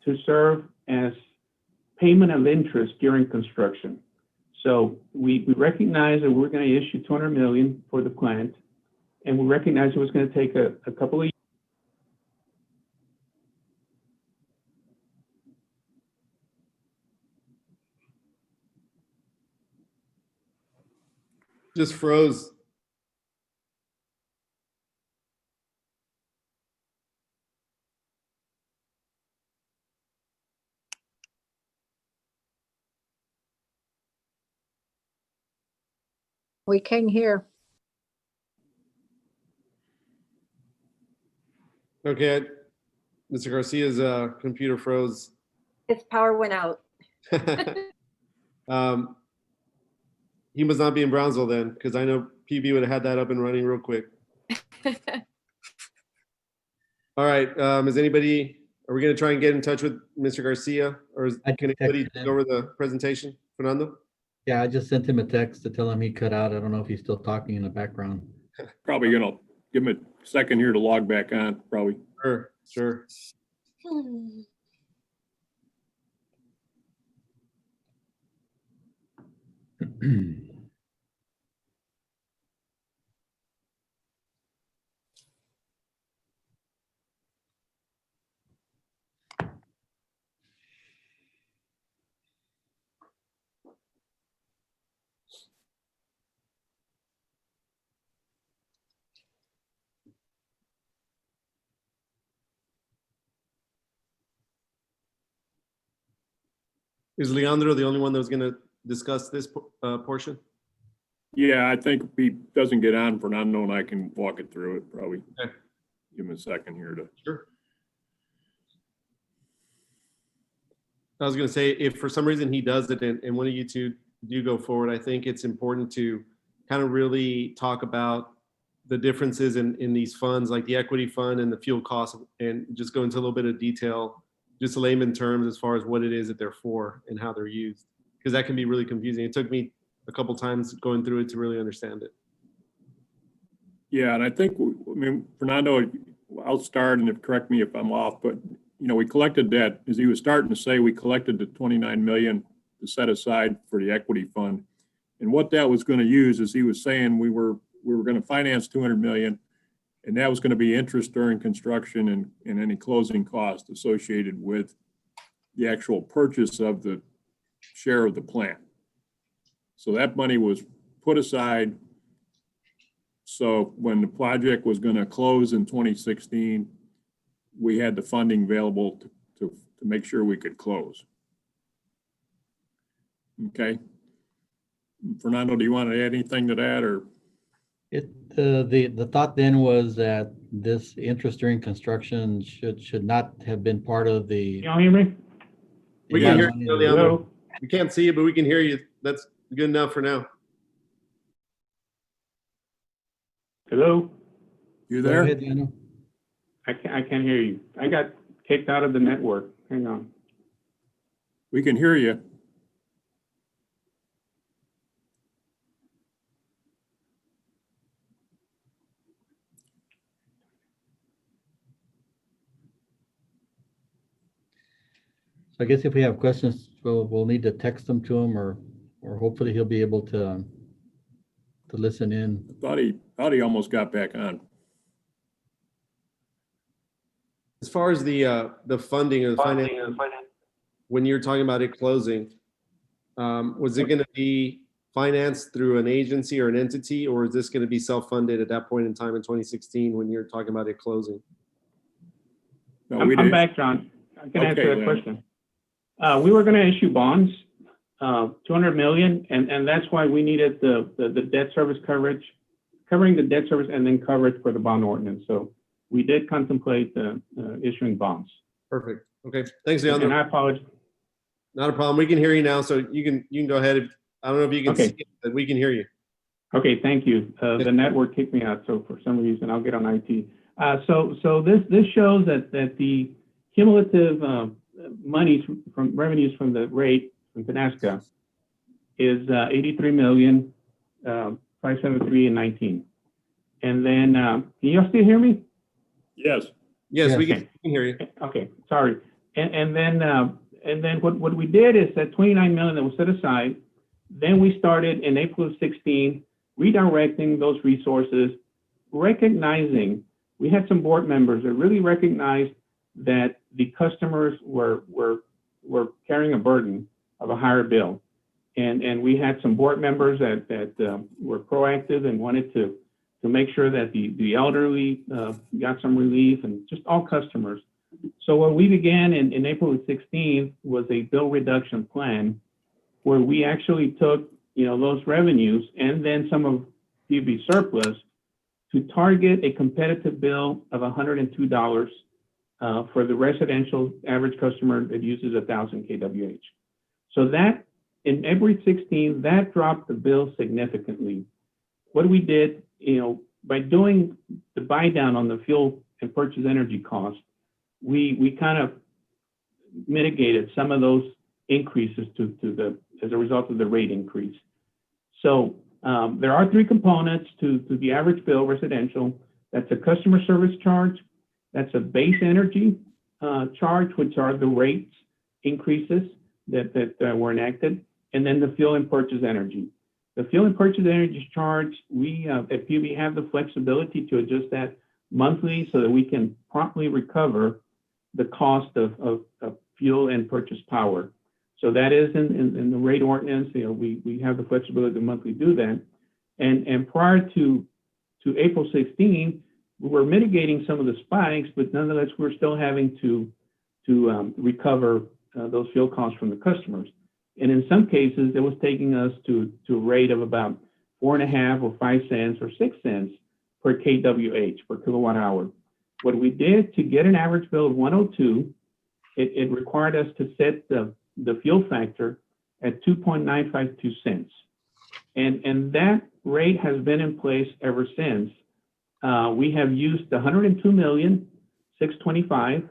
to serve as payment of interest during construction. So we recognize that we're going to issue 200 million for the plant, and we recognize it was going to take a couple of years. Just froze. We can't hear. Okay, Mr. Garcia's computer froze. His power went out. He must not be in Brownsville then, because I know PB would have had that up and running real quick. All right, are we going to try and get in touch with Mr. Garcia, or can anybody take over the presentation? Fernando? Yeah, I just sent him a text to tell him he cut out. I don't know if he's still talking in the background. Probably gonna give him a second here to log back on, probably. Sure. Is Leandro the only one that was going to discuss this portion? Yeah, I think if he doesn't get on for not knowing, I can walk it through it, probably. Okay. Give him a second here to. Sure. I was going to say, if for some reason he does it and one of you two do go forward, I think it's important to kind of really talk about the differences in these funds, like the equity fund and the fuel costs, and just go into a little bit of detail, just layman terms as far as what it is that they're for and how they're used, because that can be really confusing. It took me a couple times going through it to really understand it. Yeah, and I think, I mean, Fernando, I'll start and correct me if I'm off, but you know, we collected that, as he was starting to say, we collected the 29 million to set aside for the equity fund. And what that was going to use, as he was saying, we were going to finance 200 million, and that was going to be interest during construction and any closing costs associated with the actual purchase of the share of the plant. So that money was put aside. So when the project was going to close in 2016, we had the funding available to make sure we could close. Okay. Fernando, do you want to add anything to that, or? The thought then was that this interest during construction should not have been part of the. Can y'all hear me? We can hear you, Leandro. We can't see you, but we can hear you. That's good enough for now. Hello? You Go there? ahead, Daniel. I can't hear you. I got kicked out of the network. Hang on. We can hear you. So I guess if we have questions, we'll need to text them to him, or hopefully he'll be able to listen in. I thought he almost got back on. As far as the funding or the finance, when you're talking about it closing, was it going to be financed through an agency or an entity, or is this going to be self-funded at that point in time in 2016 when you're talking about it closing? No, I'm back, John. I can answer that Lynn. question. We were going to issue bonds, 200 million, and that's why we needed the debt service coverage, covering the debt service and then coverage for the bond ordinance. So we did contemplate issuing bonds. Perfect. Okay. Thanks, Leandro. And I apologize. Not a problem. We can hear you now, so you can go ahead. I don't know if you can Okay. see it, but we can hear you. Okay, thank you. The network kicked me out, so for some reason I'll get on IT. So this shows that the cumulative monies from revenues from the rate from Penasca is 83 million 573 and 19. And then can you all still hear me? Yes. Yes, Yes. we can hear you. Okay, sorry. And then what we did is that 29 million that was set aside, then we started in April of 16, redirecting those resources, recognizing we had some board members that really recognized that the customers were carrying a burden of a higher bill. And we had some board members that were proactive and wanted to make sure that the elderly got some relief, and just all customers. So what we began in April of 16 was a bill reduction plan where we actually took, those revenues and then some of PUB surplus to target a competitive bill of $102 for the residential average customer that uses 1,000 kWh. So that in April 16, that dropped the bill significantly. What we did, by doing the buy down on the fuel and purchase energy costs, we kind of mitigated some of those increases as a result of the rate increase. So there are three components to the average bill residential. That's a customer service charge, that's a base energy charge, which are the rates increases that were enacted, and then the fuel and purchase energy. The fuel and purchase energy charge, we at PUB have the flexibility to adjust that monthly so that we can promptly recover the cost of fuel and purchase power. So that is in the rate ordinance. We have the flexibility to monthly do that. And prior to April 16, we were mitigating some of the spikes, but nonetheless, we're still having to recover those fuel costs from the customers. And in some cases, it was taking us to a rate of about 4.5 or 5 cents or 6 cents per kWh, per kilowatt hour. What we did to get an average bill of 102, it required us to set the fuel factor at 2.952 cents. And that rate has been in place ever since. We have used 102,625,000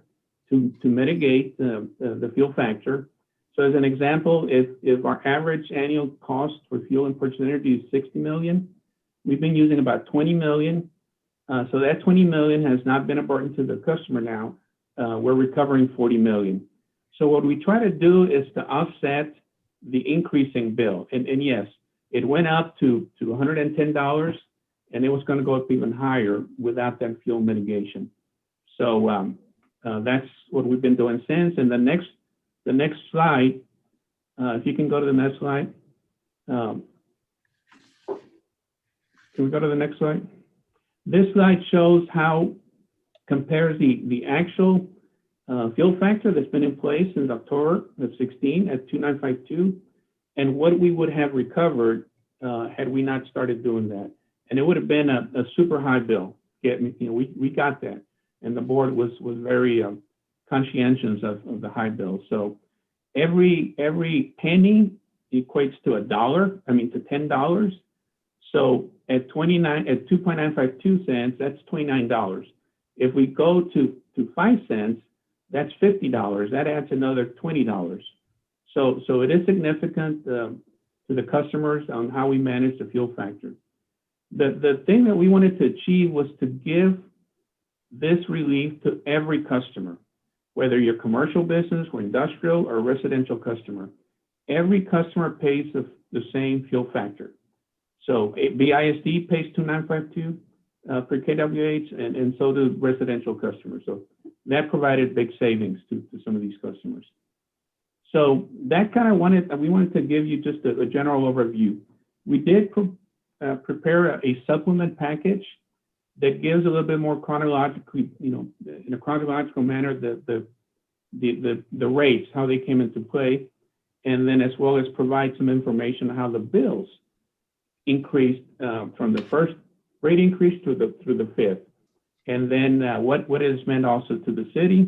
to mitigate the fuel factor. So as an example, if our average annual cost for fuel and purchase energy is 60 million, we've been using about 20 million. So that 20 million has not been a burden to the customer now. We're recovering 40 million. So what we try to do is to offset the increasing bill. And yes, it went up to $110, and it was going to go up even higher without that fuel mitigation. So that's what we've been doing since. And the next slide, if you can go to the next slide. Can we go to the next slide? This slide shows how compares the actual fuel factor that's been in place since October of 16 at 2.952, and what we would have recovered had we not started doing that. And it would have been a super high bill. We got that, and the board was very conscientious of the high bill. So every penny equates to $10. So at 2.952 cents, that's $29. If we go to 5 cents, that's $50. That adds another $20. So it is significant to the customers on how we manage the fuel factor. The thing that we wanted to achieve was to give this relief to every customer, whether you're commercial business or industrial or residential customer. Every customer pays the same fuel factor. So BISD pays 2.952 per kWh, and so do residential customers. So that provided big savings to some of these customers. So that we wanted to give you just a general overview. We did prepare a supplement package that gives a little bit more chronologically, in a chronological manner, the rates, how they came into play, and then as well as provide some information on how the bills increased from the first rate increase through the fifth, and then what it has meant also to the city.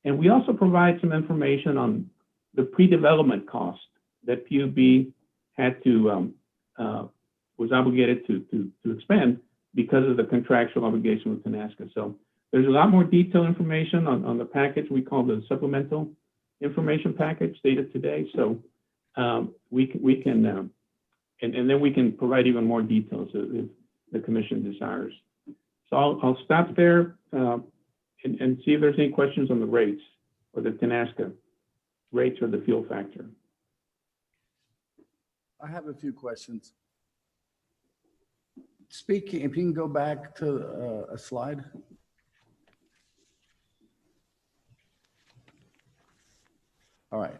And we also provide some information on the pre-development cost that PUB had to was obligated to expend because of the contractual obligation with Tenaska. So there's a lot more detailed information on the package we call the supplemental information package dated today. So we can and then we can provide even more details if the commission desires. So I'll stop there and see if there's any questions on the rates or the Tenaska rates or the fuel factor. I have a few questions. Speaking, if you can go back to a slide. All right.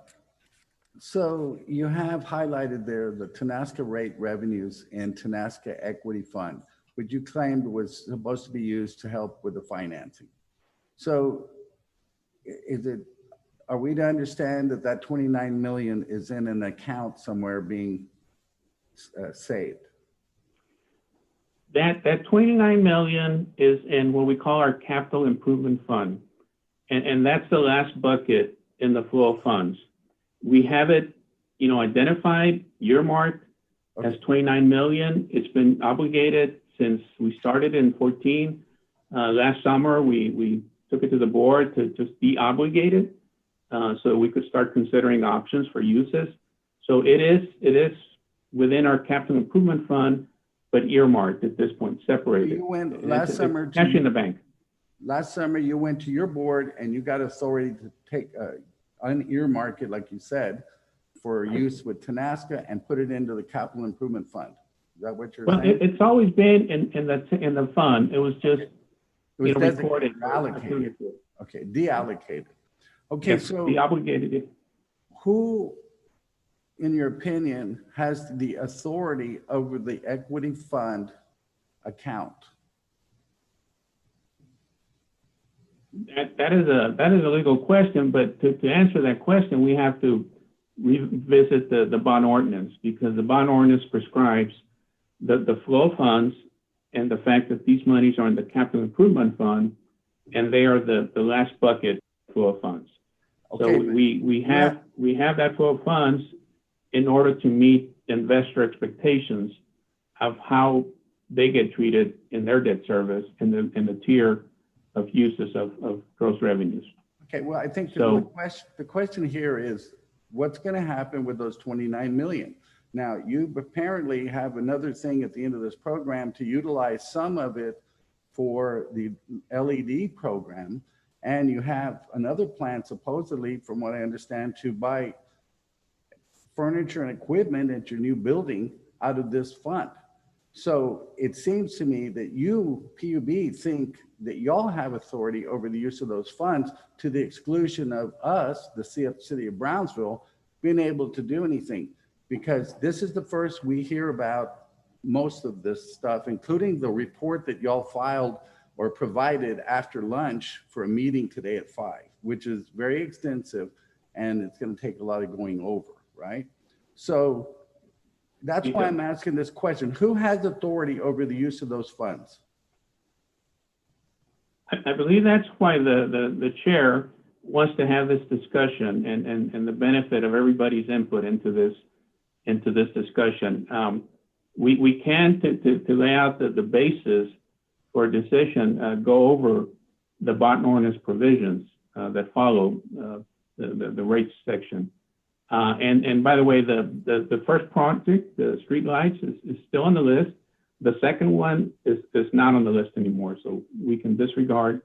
So you have highlighted there the Tenaska rate revenues and Tenaska equity fund, which you claimed was supposed to be used to help with the financing. So are we to understand that 29 million is in an account somewhere being saved? That 29 million is in what we call our capital improvement fund. And that's the last bucket in the flow of funds. We have it, identified, earmarked as 29 million. It's been obligated since we started in 14. Last summer, we took it to the board to just de-obligate it so we could start considering options for uses. So it is within our capital improvement fund, but earmarked at this point, separated. You went last summer to cash in the bank. Last summer, you went to your board and you got authority to take unearmark it, like you said, for use with Tenaska and put it into the capital improvement fund. Is that what you're saying? It's always been in the fund. It was just recorded. Allocated. Okay, deallocated. Okay, Yes, so de-obligated it. who, in your opinion, has the authority over the equity fund account? That is a legal question, but to answer that question, we have to revisit the bond ordinance, because the bond ordinance prescribes the flow of funds and the fact that these monies are in the capital improvement fund, and they are the last bucket flow of funds. So Okay, we have that flow of funds in order to meet investor expectations of how they get treated in their debt service and the tier of uses of gross revenues. Okay, well, I think So- the question here is, what's going to happen with those 29 million? Now, you apparently have another thing at the end of this program to utilize some of it for the LED program, and you have another plan supposedly, from what I understand, to buy furniture and equipment at your new building out of this fund. So it seems to me that you, PUB, think that y'all have authority over the use of those funds to the exclusion of us, the city of Brownsville, being able to do anything. Because this is the first we hear about most of this stuff, including the report that y'all filed or provided after lunch for a meeting today at 5, which is very extensive, and it's going to take a lot of going over, right? So that's why I'm asking this question. Who has authority over the use of those funds? I believe that's why the chair wants to have this discussion and the benefit of everybody's input into this discussion. We can, to lay out the basis for a decision, go over the bond ordinance provisions that follow the rates section. And by the way, the first project, the street lights, is still on the list. The second one is not on the list anymore, so we can disregard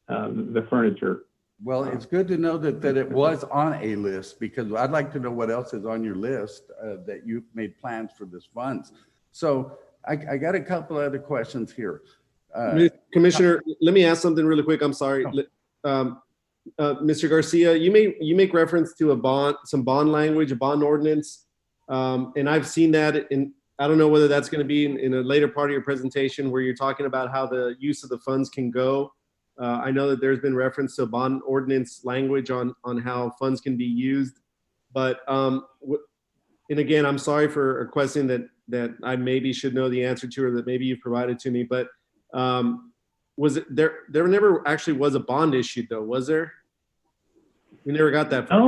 the furniture. Well, it's good to know that it was on a list, because I'd like to know what else is on your list that you've made plans for this funds. So I got a couple other questions here. Commissioner, let me ask something really quick. I'm sorry. Mr. Garcia, you make reference to some bond language, a bond ordinance. And I've seen that I don't know whether that's going to be in a later part of your presentation where you're talking about how the use of the funds can go. I know that there's been reference to bond ordinance language on how funds can be used, but and again, I'm sorry for a question that I maybe should know the answer to, or that maybe you've provided to me, but was it there never actually was a bond issued though, was there? We never got that far.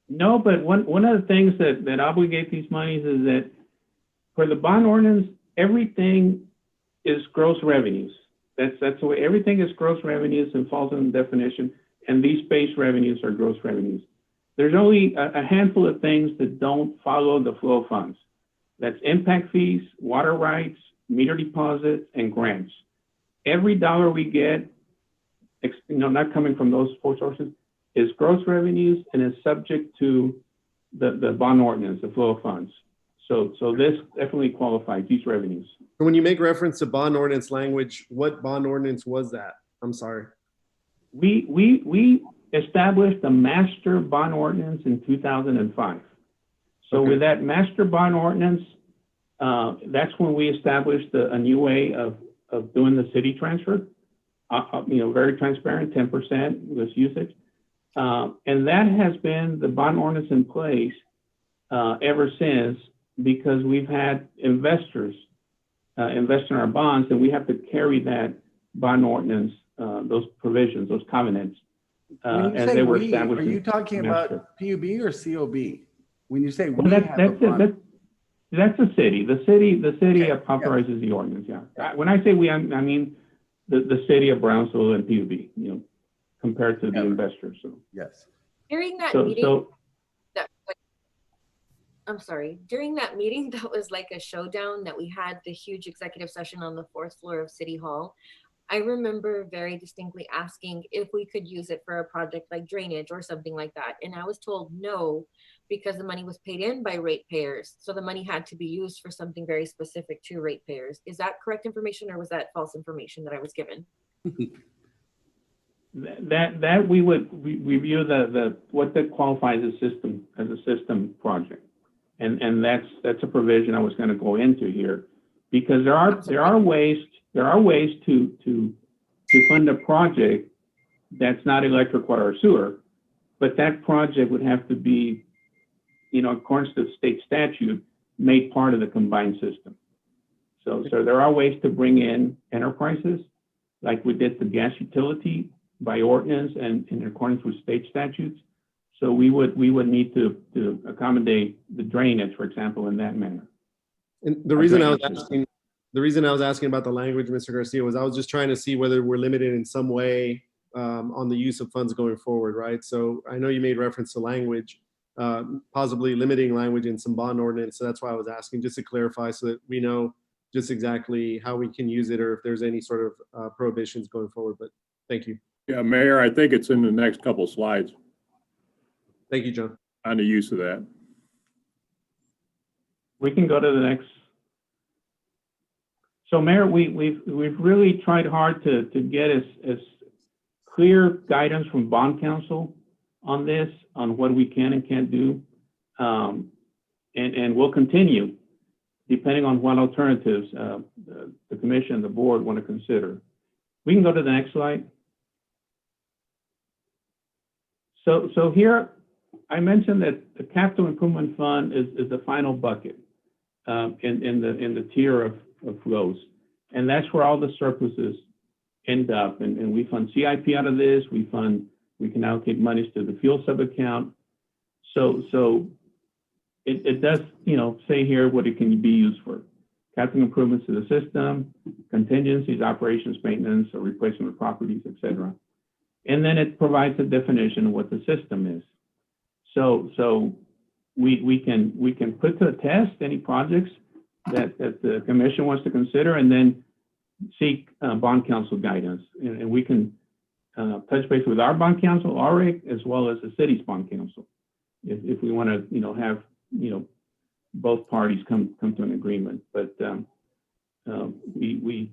No, but one of the things that obligate these monies is that for the bond ordinance, everything is gross revenues. That's the way everything is gross revenues and falls in the definition, and these base revenues are gross revenues. There's only a handful of things that don't follow the flow of funds. That's impact fees, water rights, meter deposits, and grants. Every dollar we get, not coming from those four sources, is gross revenues and is subject to the bond ordinance, the flow of funds. So this definitely qualifies these revenues. When you make reference to bond ordinance language, what bond ordinance was that? I'm sorry. We established a master bond ordinance in 2005. So Okay. with that master bond ordinance, that's when we established a new way of doing the city transfer. Very transparent, 10% was usage. And that has been the bond ordinance in place ever since, because we've had investors invest in our bonds, and we have to carry that bond ordinance, those provisions, those covenants. When you and say they were we, established. are you talking master. about PUB or COB? When you say we Well, have a bond. that's the city. The city Okay, authorizes the ordinance. Yeah. When I say we, I mean the city of Brownsville and PUB. Compared to the investors. So Yes. During that so meeting, I'm sorry, during that meeting, that was like a showdown that we had the huge executive session on the 4th floor of City Hall. I remember very distinctly asking if we could use it for a project like drainage or something like that. And I was told no, because the money was paid in by ratepayers. So the money had to be used for something very specific to ratepayers. Is that correct information, or was that false information that I was given? that we would review what that qualifies as a system project. And that's a provision I was going to go into here, because there are ways to fund a project that's not electric, water, or sewer, but that project would have to be according to the state statute, made part of the combined system. So there are ways to bring in enterprises, like we did the gas utility by ordinance and in accordance with state statutes. So we would need to accommodate the drainage, for example, in that manner. And the reason I was asking about the language, Mr. Garcia, was I was just trying to see whether we're limited in some way on the use of funds going forward, right? So I know you made reference to language, possibly limiting language in some bond ordinance. So that's why I was asking, just to clarify so that we know just exactly how we can use it or if there's any sort of prohibitions going forward. But thank you. Yeah, Mayor, I think it's in the next couple of slides Thank you, John. on the use of that. We can go to the next. So Mayor, we've really tried hard to get as clear guidance from bond counsel on this, on what we can and can't do. And we'll continue depending on what alternatives the commission and the board want to consider. We can go to the next slide. So here, I mentioned that the capital improvement fund is the final bucket in the tier of flows. And that's where all the surpluses end up. And we fund CIP out of this. We can allocate monies to the fuel sub account. So it does, say here what it can be used for. Capital improvements to the system, contingencies, operations, maintenance, or replacement of properties, et cetera. And then it provides a definition of what the system is. So we can put to the test any projects that the commission wants to consider, and then seek bond counsel guidance. And we can touch base with our bond counsel, RIC, as well as the city's bond counsel, if we want to, have, both parties come to an agreement. But we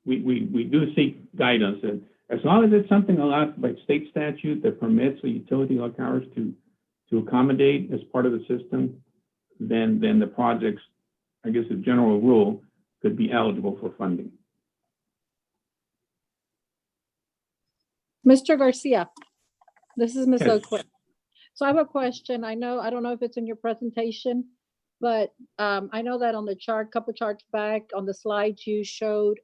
do seek guidance, and as long as it's something allowed by state statute that permits the utility like ours to accommodate as part of the system, then the projects, I guess the general rule, could be eligible for funding. Mr. Garcia, this is Ms. Yes. Oakwood. So I have a question. I don't know if it's in your presentation, but I know that on the chart, couple charts back on the slides, you showed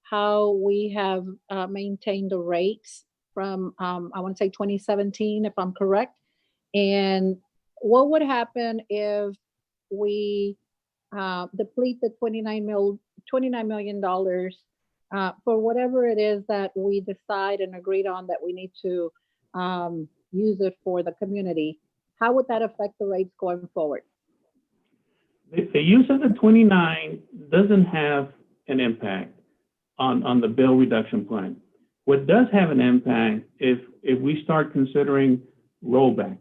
how we have maintained the rates from, I want to say 2017, if I'm correct. And what would happen if we deplete the $29 million for whatever it is that we decide and agreed on that we need to use it for the community? How would that affect the rates going forward? The use of the 29 doesn't have an impact on the bill reduction plan. What does have an impact if we start considering rollbacks,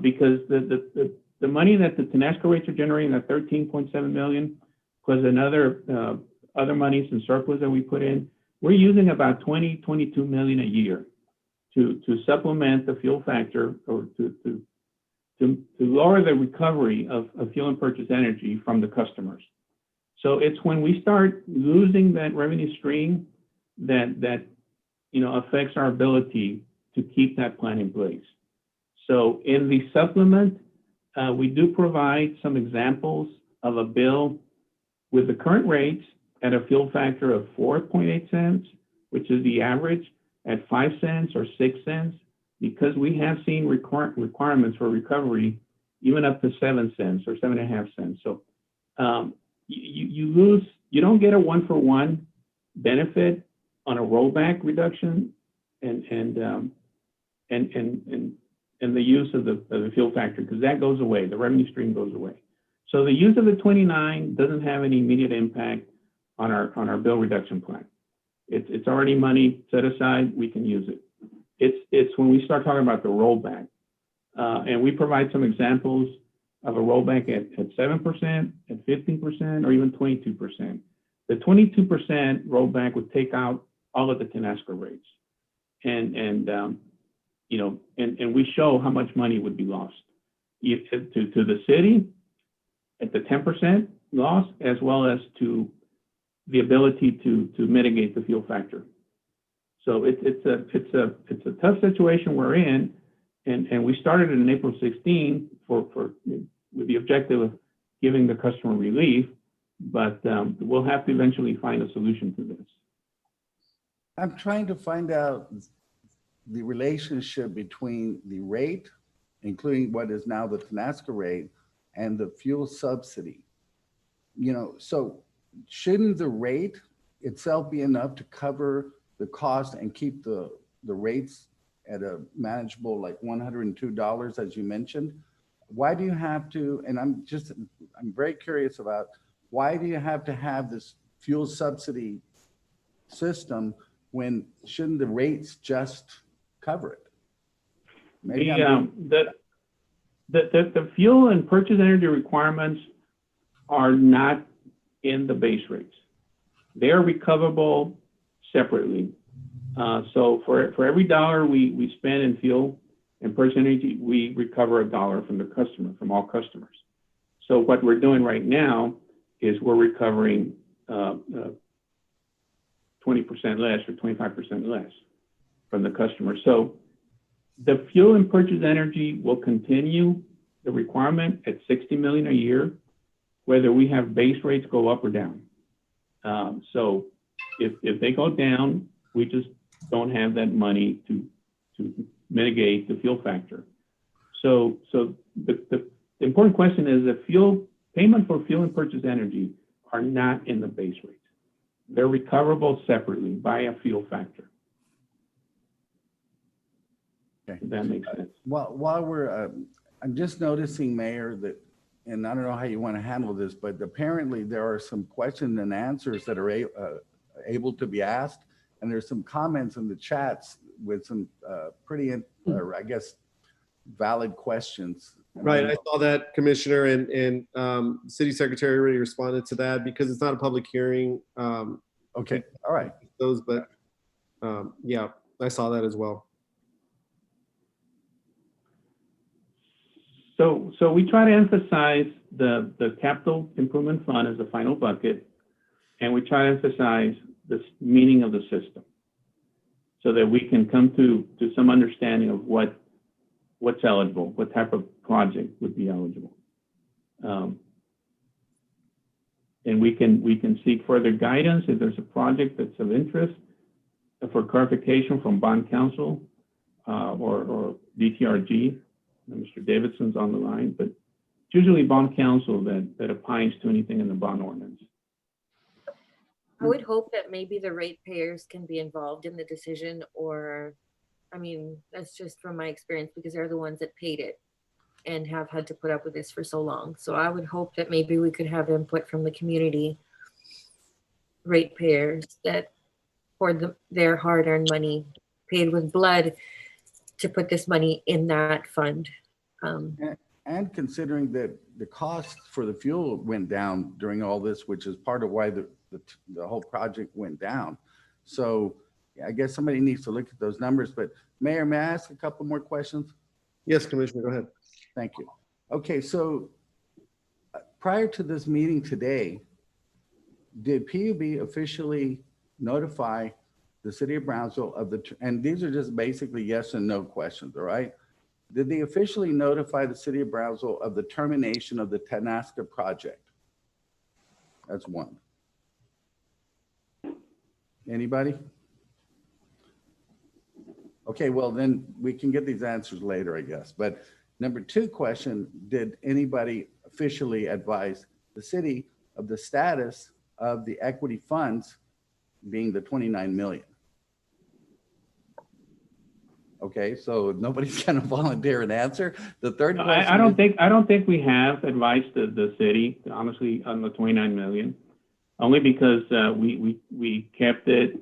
because the money that the Tenasco rates are generating, that 13.7 million, plus another other monies and surplus that we put in, we're using about 22 million a year to supplement the fuel factor, or to lower the recovery of fuel and purchase energy from the customers. So it's when we start losing that revenue stream that affects our ability to keep that plan in place. So in the supplement, we do provide some examples of a bill with the current rates at a fuel factor of 4.8 cents, which is the average, at 5 cents or 6 cents, because we have seen requirements for recovery even up to 7 cents or 7.5 cents. So you don't get a 1-for-1 benefit on a rollback reduction and the use of the fuel factor, because that goes away, the revenue stream goes away. So the use of the 29 doesn't have any immediate impact on our bill reduction plan. It's already money set aside, we can use it. It's when we start talking about the rollback, and we provide some examples of a rollback at 7%, at 15%, or even 22%. The 22% rollback would take out all of the Tenasco rates, and we show how much money would be lost to the city at the 10% loss, as well as to the ability to mitigate the fuel factor. So it's a tough situation we're in, And we started it in April 16 with the objective of giving the customer relief, but we'll have to eventually find a solution to this. I'm trying to find out the relationship between the rate, including what is now the TNASCA rate, and the fuel subsidy. You know, so shouldn't the rate itself be enough to cover the cost and keep the rates at a manageable, like $102, as you mentioned? Why do you have to, and I'm very curious about, why do you have to have this fuel subsidy system when shouldn't the rates just cover it? Maybe the fuel and purchase energy requirements are not in the base rates. They're recoverable separately. So for every dollar we spend in fuel and purchase energy, we recover $1 from the customer, from all customers. So what we're doing right now is we're recovering 20% less or 25% less from the customer. So the fuel and purchase energy will continue the requirement at $60 million a year, whether we have base rates go up or down. So if they go down, we just don't have that money to mitigate the fuel factor. So the important question is that payment for fuel and purchase energy are not in the base rates. They're recoverable separately by a fuel factor. Okay. If that makes sense. While we're, I'm just noticing, Mayor, that, and I don't know how you want to handle this, but apparently there are some questions and answers that are able to be asked. And there's some comments in the chats with some pretty, I guess, valid questions. Right, I saw that, Commissioner, and City Secretary already responded to that because it's not a public hearing. Okay, all right. But yeah, I saw that as well. So we try to emphasize the capital improvement fund as the final bucket, and we try to emphasize the meaning of the system so that we can come to some understanding of what's eligible, what type of project would be eligible. And we can seek further guidance if there's a project that's of interest for clarification from bond counsel or DTRG. Mr. Davidson's on the line, but it's usually bond counsel that opines to anything in the bond ordinance. I would hope that maybe the ratepayers can be involved in the decision, or, I mean, that's just from my experience because they're the ones that paid it and have had to put up with this for so long. So I would hope that maybe we could have input from the community ratepayers that poured their hard-earned money, paid with blood, to put this money in that fund. And considering that the cost for the fuel went down during all this, which is part of why the whole project went down. So I guess somebody needs to look at those numbers. But Mayor, may I ask a couple more questions? Yes, Commissioner, go ahead. Thank you. Okay, so prior to this meeting today, did PUB officially notify the city of Brownsville of and these are just basically yes and no questions, all right? Did they officially notify the city of Brownsville of the termination of the TNASCA project? That's one. Anybody? Okay, well then we can get these answers later, I guess. But number two question, did anybody officially advise the city of the status of the equity funds being the 29 million? Okay, so nobody's going to volunteer an answer. The third question. I don't think we have advised the city, honestly, on the 29 million, only because we kept it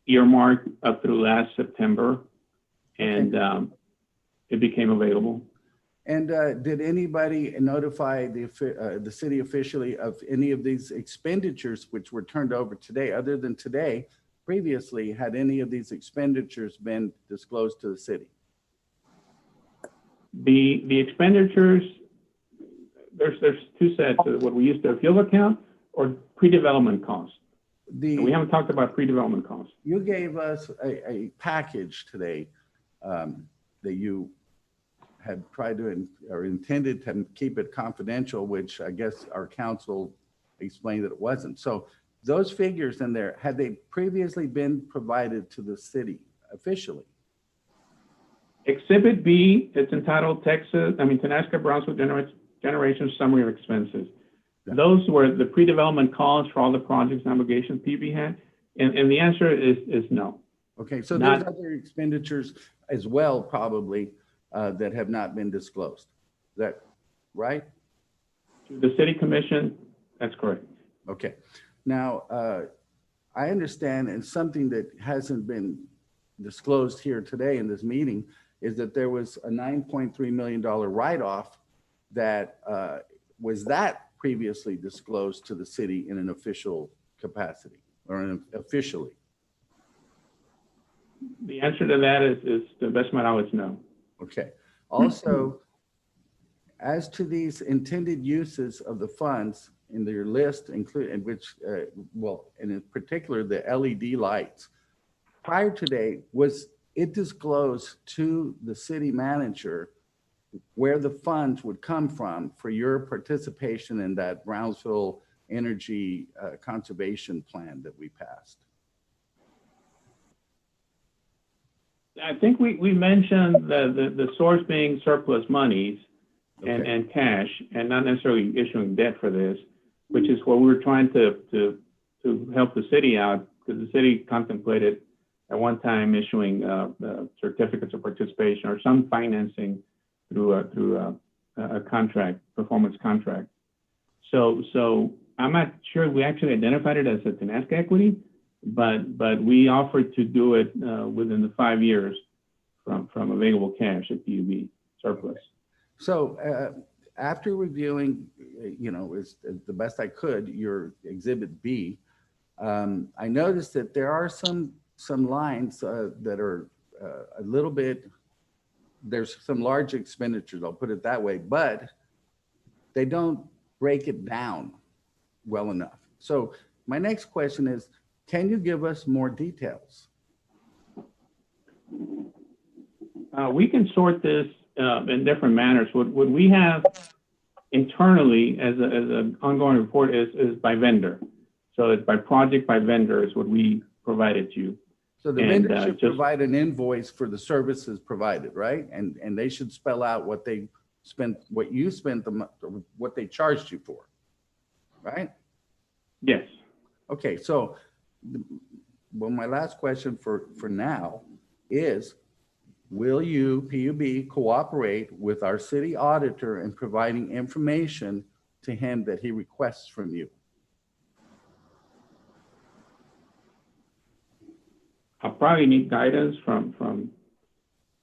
earmarked up through last September, and it became available. And did anybody notify the city officially of any of these expenditures which were turned over today? Other than today, previously, had any of these expenditures been disclosed to the city? The expenditures, there's two sets of what we use their fuel account or pre-development costs. We haven't talked about pre-development costs. You gave us a package today that you had tried to, or intended to keep it confidential, which I guess our counsel explained that it wasn't. So those figures in there, had they previously been provided to the city officially? Exhibit B, it's entitled Tenaska Brownsville Generation Summary of Expenses. Yeah. Those were the pre-development costs for all the projects and obligations PB had, and the answer is no. Okay, so Not- there's other expenditures as well, probably, that have not been disclosed. Is that right? To the city commission, that's correct. Okay. Now, I understand, and something that hasn't been disclosed here today in this meeting is that there was a $9.3 million write-off that was that previously disclosed to the city in an official capacity or officially? The answer to that is to the best of my knowledge, no. Okay. Also, as to these intended uses of the funds in your list, including which, and in particular, the LED lights, prior today, was it disclosed to the city manager where the funds would come from for your participation in that Brownsville energy conservation plan that we passed? I think we mentioned the source being surplus monies and cash, and not necessarily issuing debt for this, which is what we were trying to help the city out, because the city contemplated at one time issuing certificates of participation or some financing through a contract, performance contract. So I'm not sure we actually identified it as a Tenaska equity, but we offered to do it within the 5 years from available cash at PUB surplus. So after reviewing, as the best I could, your Exhibit B, I noticed that there are some lines that are a little bit, there's some large expenditures, I'll put it that way, but they don't break it down well enough. So my next question is, can you give us more details? We can sort this in different manners. What we have internally as an ongoing report is by vendor. So it's by project, by vendor is what we provided you. So the vendor should provide an invoice for the services provided, right? And they should spell out what they spent, what you spent, what they charged you for, right? Yes. Okay, so my last question for now is, will you, PUB, cooperate with our city auditor in providing information to him that he requests from you? I'll probably need guidance from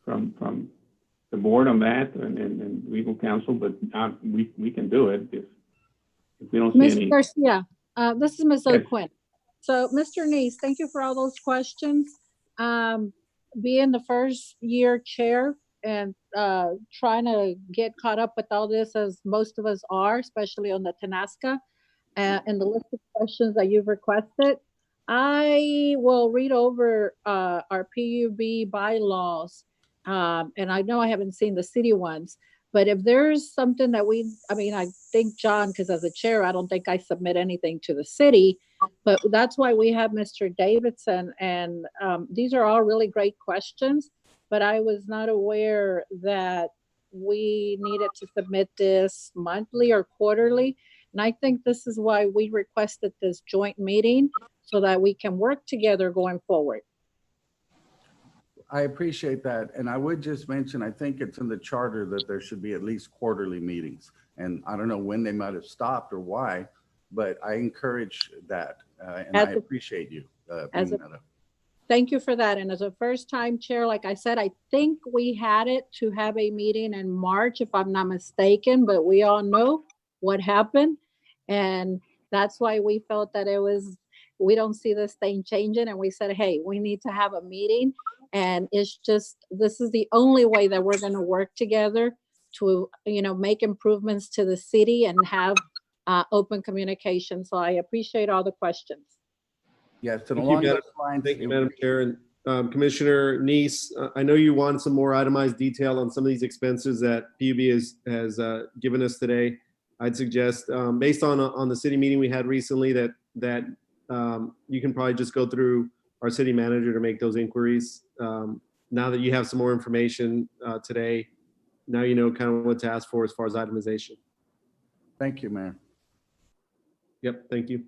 the board on that and legal counsel, but we can do it if we don't see Ms. any. Garcia, this is Ms. Yes. O'Quinn. So, Mr. Neese, thank you for all those questions. Being the first year chair and trying to get caught up with all this, as most of us are, especially on the Tenaska, and the list of questions that you've requested, I will read over our PUB bylaws. And I know I haven't seen the city ones, but if there's something that I think John, because as a chair, I don't think I submit anything to the city, but that's why we have Mr. Davidson. And these are all really great questions, but I was not aware that we needed to submit this monthly or quarterly. And I think this is why we requested this joint meeting, so that we can work together going forward. I appreciate that. And I would just mention, I think it's in the charter that there should be at least quarterly meetings. And I don't know when they might have stopped or why, but I encourage that. And I appreciate you bringing that up. Thank you for that. And as a first-time chair, like I said, I think we had it to have a meeting in March, if I'm not mistaken, but we all know what happened. And that's why we felt that we don't see this thing changing. And we said, hey, we need to have a meeting. And it's just, this is the only way that we're going to work together to, make improvements to the city and have open communication. So I appreciate all the questions. Yes, and Thank along you, those lines. Thank you, Madam Chair. Commissioner Neese, I know you want some more itemized detail on some of these expenses that PUB has given us today. I'd suggest, based on the city meeting we had recently, that you can probably just go through our city manager to make those inquiries. Now that you have some more information today, now you know kind of what to ask for as far as itemization. Thank you, Mayor. Yep, thank you.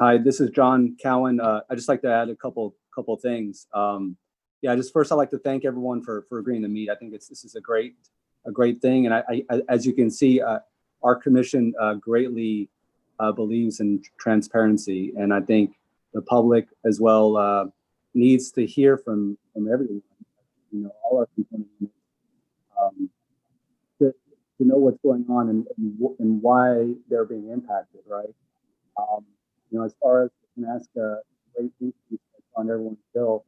Hi, this is John Cowan. I'd just like to add a couple things. Yeah, just first I'd like to thank everyone for agreeing to meet. I think this is a great thing, and I as you can see, our commission greatly believes in transparency, and I think the public as well needs to hear from everyone. You know, all our components to know what's going on and why they're being impacted, right? You know, as far as Nebraska rate increase on everyone's bill,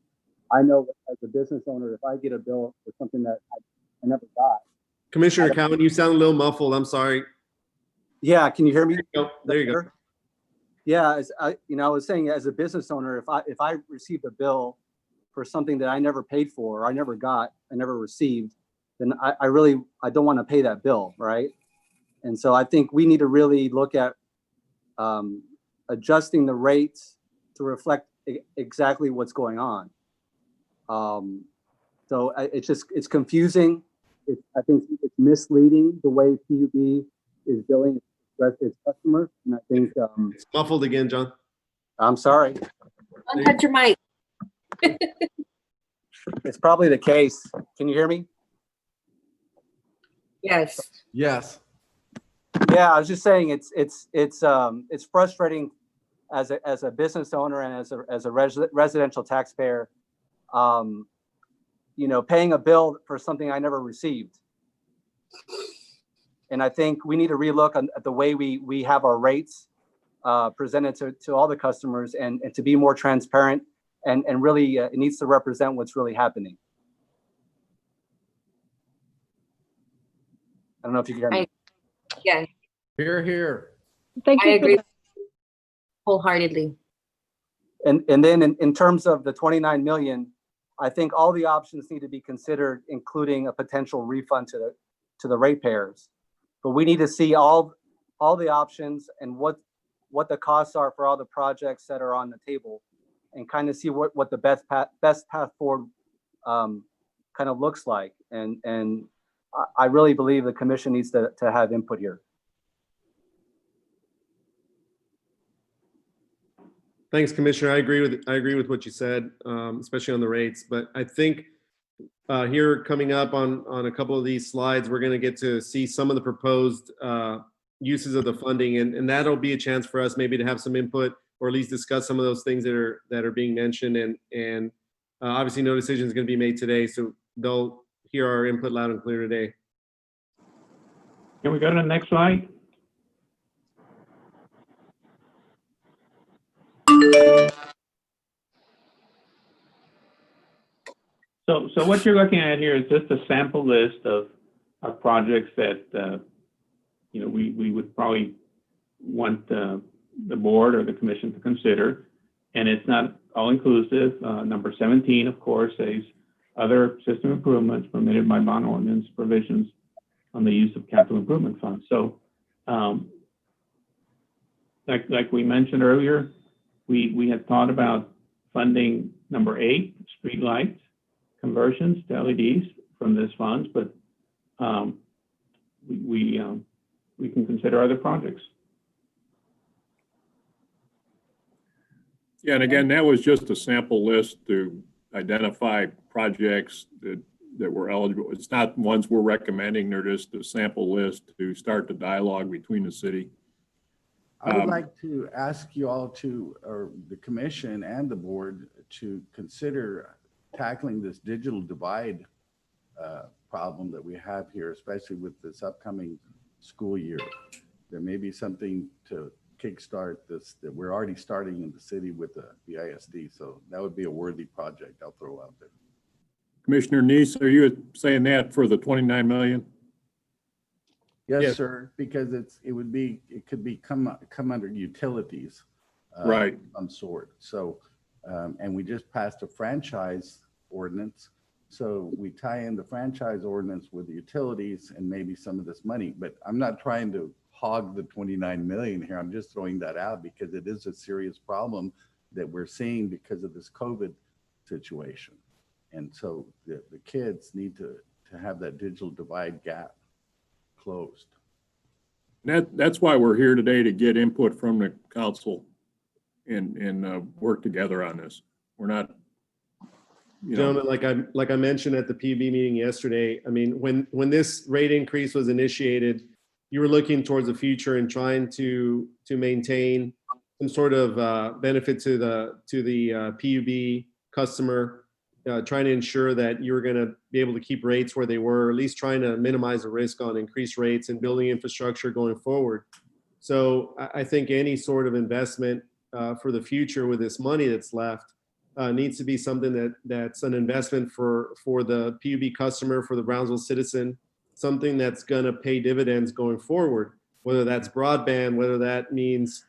I know as a business owner, if I get a bill for something that I never got. Commissioner Cowan, you sound a little muffled. I'm sorry. Yeah, can you hear me? There you go. Yeah, I was saying, as a business owner, if I received a bill for something that I never paid for, or I never got, I never received, then I don't want to pay that bill, right? And so I think we need to really look at adjusting the rates to reflect exactly what's going on. So it's confusing. I think it's misleading the way PUB is billing its customers, and I think it's muffled again, John. I'm sorry. Don't touch your mic. It's probably the case. Can you hear me? Yes. Yes. Yeah, I was just saying it's frustrating as a business owner and as a residential taxpayer, you know, paying a bill for something I never received. And I think we need to relook at the way we have our rates presented to all the customers and to be more transparent and really it needs to represent what's really happening. I don't know if you can hear me. Yeah, Here, here. Thank I you for agree that. wholeheartedly. And then in terms of the 29 million, I think all the options need to be considered, including a potential refund to the ratepayers. But we need to see all the options and what the costs are for all the projects that are on the table, and kind of see what the best path forward kind of looks like. And I really believe the commission needs to have input here. Thanks, Commissioner. I agree with what you said, especially on the rates. But I think here coming up on a couple of these slides, we're going to get to see some of the proposed uses of the funding, and that'll be a chance for us maybe to have some input or at least discuss some of those things that are being mentioned. And obviously, no decision is going to be made today, so they'll hear our input loud and clear today. Can we go to the next slide? So what you're looking at here is just a sample list of projects that you know we would probably want the board or the commission to consider, and it's not all inclusive. Number 17, of course, says other system improvements permitted by bond ordinance provisions on the use of capital improvement funds. So, like we mentioned earlier, we had thought about funding number 8, street lights conversions to LEDs from this funds, but we can consider other projects. Yeah, and again, that was just a sample list to identify projects that were eligible. It's not ones we're recommending, they're just a sample list to start the dialogue between the city. I would like to ask you all or the commission and the board to consider tackling this digital divide problem that we have here, especially with this upcoming school year. There may be something to kickstart this that we're already starting in the city with the ISD. So that would be a worthy project I'll throw out there. Commissioner Neese, are you saying that for the 29 million? Yes, sir, because it could come under utilities. Right. Of some sort. So And we just passed a franchise ordinance. So we tie in the franchise ordinance with the utilities and maybe some of this money, but I'm not trying to hog the 29 million here. I'm just throwing that out because it is a serious problem that we're seeing because of this COVID situation. And so the kids need to have that digital divide gap closed. That's why we're here today, to get input from the council and work together on this. We're not, you know. Gentlemen, like I mentioned at the PUB meeting yesterday, I mean, when this rate increase was initiated, you were looking towards the future and trying to maintain some sort of benefit to the PUB customer, trying to ensure that you were going to be able to keep rates where they were, or at least trying to minimize the risk on increased rates and building infrastructure going forward. So I think any sort of investment for the future with this money that's left needs to be something that's an investment for the PUB customer, for the Brownsville citizen, something that's going to pay dividends going forward, whether that's broadband, whether that means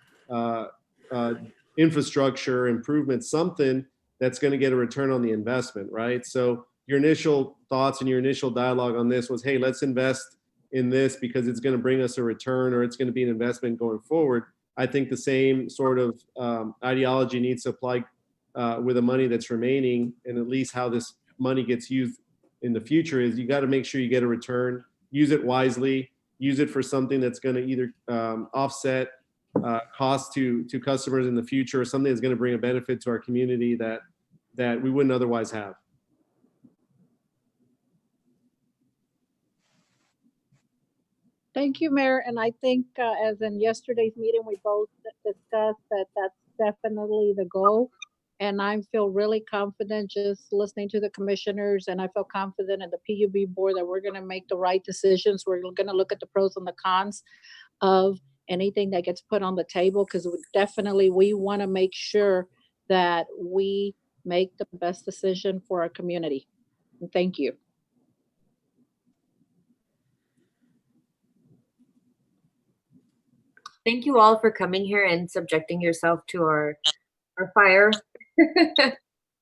infrastructure improvement, something that's going to get a return on the investment, right? So your initial thoughts and your initial dialogue on this was, hey, let's invest in this because it's going to bring us a return, or it's going to be an investment going forward. I think the same sort of ideology needs to apply with the money that's remaining, and at least how this money gets used in the future is you got to make sure you get a return, use it wisely, use it for something that's going to either offset costs to customers in the future, or something that's going to bring a benefit to our community that we wouldn't otherwise have. Thank you, Mayor. And I think as in yesterday's meeting, we both discussed that that's definitely the goal. And I feel really confident just listening to the commissioners, and I feel confident in the PUB board that we're going to make the right decisions. We're going to look at the pros and the cons of anything that gets put on the table, because we want to make sure that we make the best decision for our community. And thank you. Thank you all for coming here and subjecting yourself to our fire.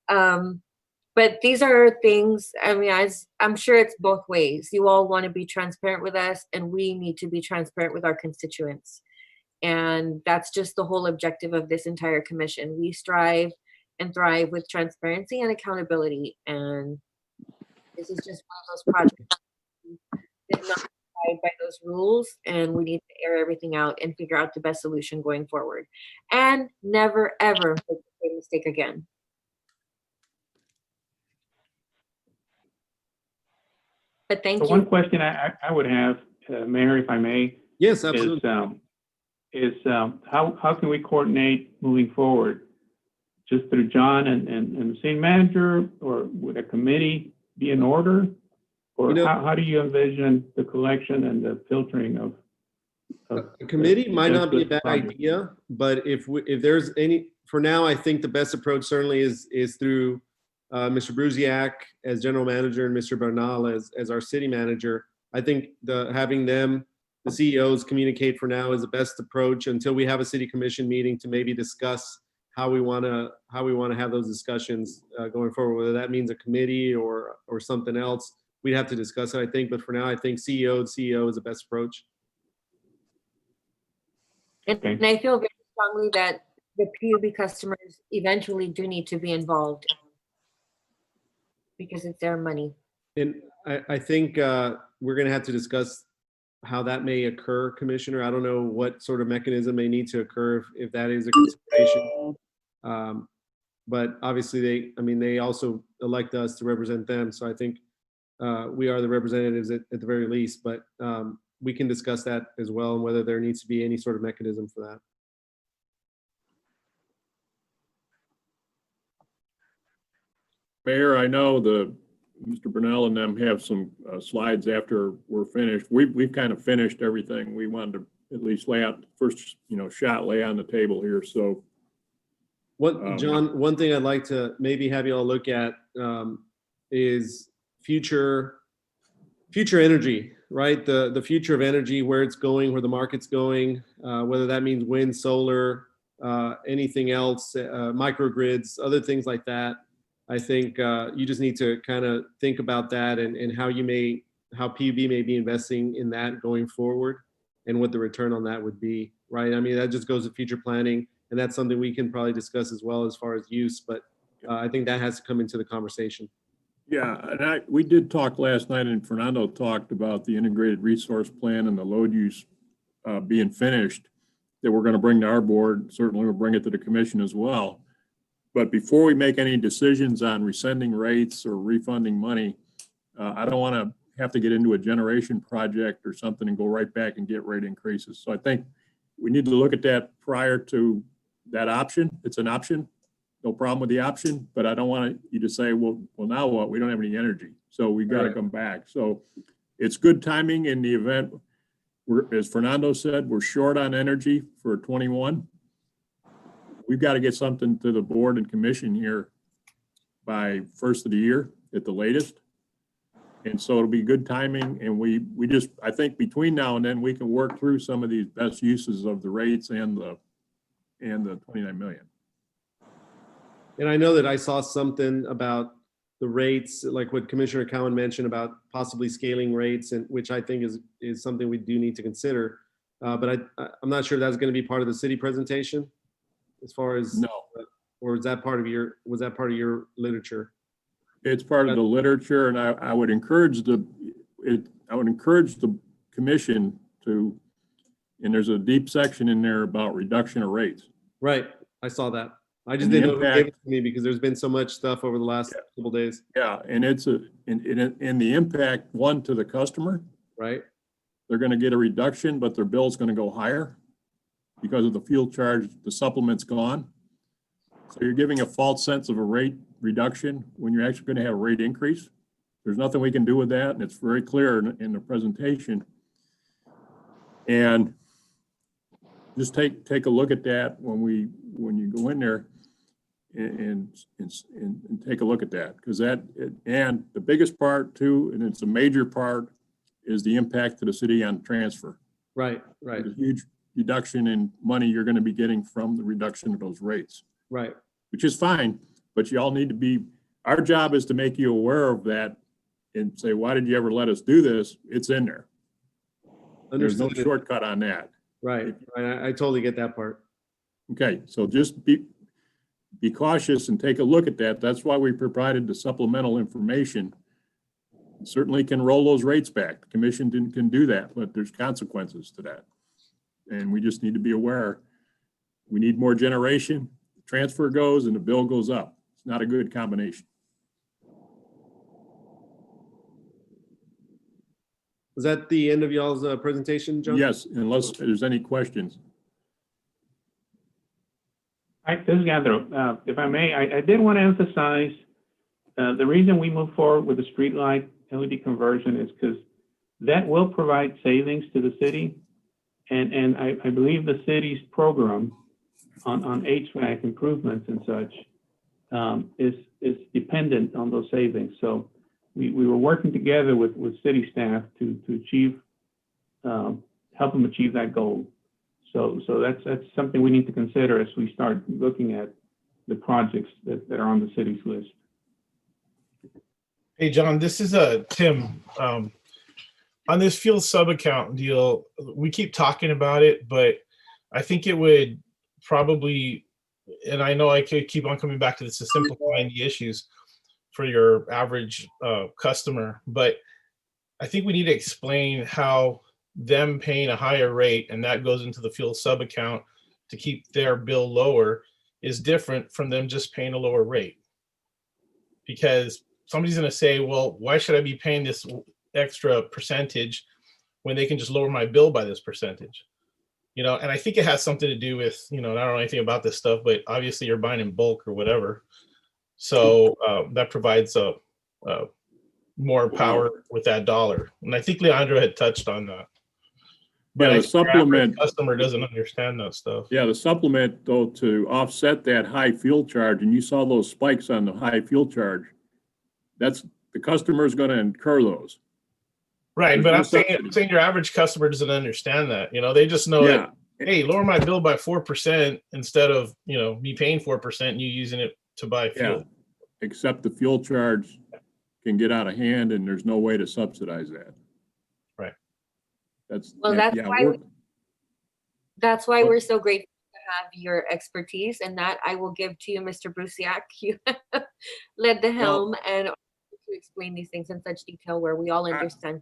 But these are things, I mean, I'm sure it's both ways. You all want to be transparent with us, and we need to be transparent with our constituents. And that's just the whole objective of this entire commission. We strive and thrive with transparency and accountability. And this is just one of those projects that did not abide by those rules, and we need to air everything out and figure out the best solution going forward. And never, ever make the same mistake again. But thank you. One question I would have, Mayor, if I may. Yes, absolutely. Is how can we coordinate moving forward? Just through John and the city manager, or would a committee be in order? Or how do you envision the collection and the filtering of a committee might not be a bad idea, but if there's any, for now, I think the best approach certainly is through Mr. Brusiak as general manager and Mr. Bernal as our city manager. I think having them, the CEOs, communicate for now is the best approach until we have a city commission meeting to maybe discuss how we want to have those discussions going forward. Whether that means a committee or something else, we'd have to discuss it, I think. But for now, I think CEO is the best approach. And I feel very strongly that the PUB customers eventually do need to be involved because it's their money. And I think we're going to have to discuss how that may occur, Commissioner. I don't know what sort of mechanism may need to occur if that is a consideration. But obviously they also elect us to represent them. So I think we are the representatives at the very least, but we can discuss that as well, and whether there needs to be any sort of mechanism for that. Mayor, I know Mr. Bernal and them have some slides after we're finished. We've kind of finished everything. We wanted to at least lay out the first, lay on the table here. So John, one thing I'd like to maybe have you all look at is future energy, right? The future of energy, where it's going, where the market's going, whether that means wind, solar, anything else, microgrids, other things like that. I think you just need to kind of think about that and how PUB may be investing in that going forward and what the return on that would be, right? I mean, that just goes to future planning, and that's something we can probably discuss as well as far as use, but I think that has to come into the conversation. Yeah, and we did talk last night, and Fernando talked about the integrated resource plan and the load use being finished, that we're going to bring to our board. Certainly we'll bring it to the commission as well. But before we make any decisions on rescinding rates or refunding money, I don't want to have to get into a generation project or something and go right back and get rate increases. So I think we need to look at that prior to that option. It's an option, no problem with the option, but I don't want you to say, well, now what? We don't have any energy, so we got to come back. So it's good timing in the event. As Fernando said, we're short on energy for 21. We've got to get something to the board and commission here by first of the year at the latest. And so it'll be good timing. And we just, I think between now and then we can work through some of these best uses of the rates and the 29 million. And I know that I saw something about the rates, like what Commissioner Cowan mentioned about possibly scaling rates, and which I think is something we do need to consider. But I'm not sure that's going to be part of the city presentation, as far as no, or was that part of your literature? It's part of the literature, and I would encourage the commission to, and there's a deep section in there about reduction of rates. Right, I saw that. I just didn't know who gave it to me because there's been so much stuff over the last couple days. Yeah, and it's and the impact to the customer. Right. They're going to get a reduction, but their bill's going to go higher because of the fuel charge. The supplement's gone. So you're giving a false sense of a rate reduction when you're actually going to have a rate increase. There's nothing we can do with that, and it's very clear in the presentation. And just take a look at that when you go in there and take a look at that, because and the biggest part too, and it's a major part, is the impact to the city on transfer. Right. There's a huge reduction in money you're going to be getting from the reduction of those rates. Right. Which is fine, but you all need to be, our job is to make you aware of that and say, why did you ever let us do this? It's in there. There's no shortcut on that. Right. I totally get that part. Okay, so just be cautious and take a look at that. That's why we provided the supplemental information. Certainly can roll those rates back. The commission can do that, but there's consequences to that. And we just need to be aware. We need more generation. The transfer goes and the bill goes up. It's not a good combination. Was that the end of y'all's presentation, John? Yes, unless there's any questions. This is Gandro. If I may, I did want to emphasize the reason we move forward with the streetlight LED conversion is because that will provide savings to the city. And I believe the city's program on HVAC improvements and such is dependent on those savings. So we were working together with city staff to achieve, help them achieve that goal. So that's something we need to consider as we start looking at the projects that are on the city's list. Hey, John, this is Tim. On this fuel sub account deal, we keep talking about it, but I think it would probably, and I know I could keep on coming back to this, to simplifying the issues for your average customer, but I think we need to explain how them paying a higher rate and that goes into the fuel sub account to keep their bill lower is different from them just paying a lower rate. Because somebody's going to say, well, why should I be paying this extra percentage when they can just lower my bill by this percentage? You know, and I think it has something to do with, you know, I don't know anything about this stuff, but obviously you're buying in bulk or whatever. So that provides a more power with that dollar. And I think Leandro had touched on that. But the supplement customer doesn't understand that stuff. Yeah, the supplement though, to offset that high fuel charge, and you saw those spikes on the high fuel charge, that's the customer is going to incur those. Right, but I'm saying your average customer doesn't understand that. You know, they just know that hey, lower my bill by 4% instead of, me paying 4% and you using it to buy fuel. Yeah, except the fuel charge can get out of hand and there's no way to subsidize that. Right. Well, that's yeah, why that's why What? we're so grateful to have your expertise, and that I will give to you, Mr. Brusiak. You led the helm and to explain these things in such detail where we all understand.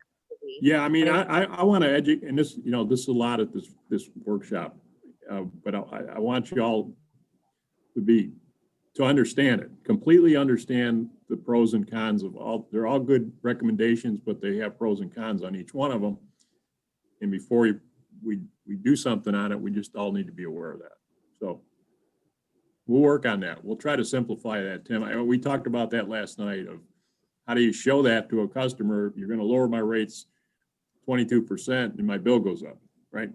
Yeah, I mean, I want to educate, and this, this is a lot at this workshop, but I want you all to understand it, completely understand the pros and cons of all. They're all good recommendations, but they have pros and cons on each one of them. And before we do something on it, we just all need to be aware of that. So we'll work on that. We'll try to simplify that, Tim. We talked about that last night of how do you show that to a customer? You're going to lower my rates 22% and my bill goes up, right?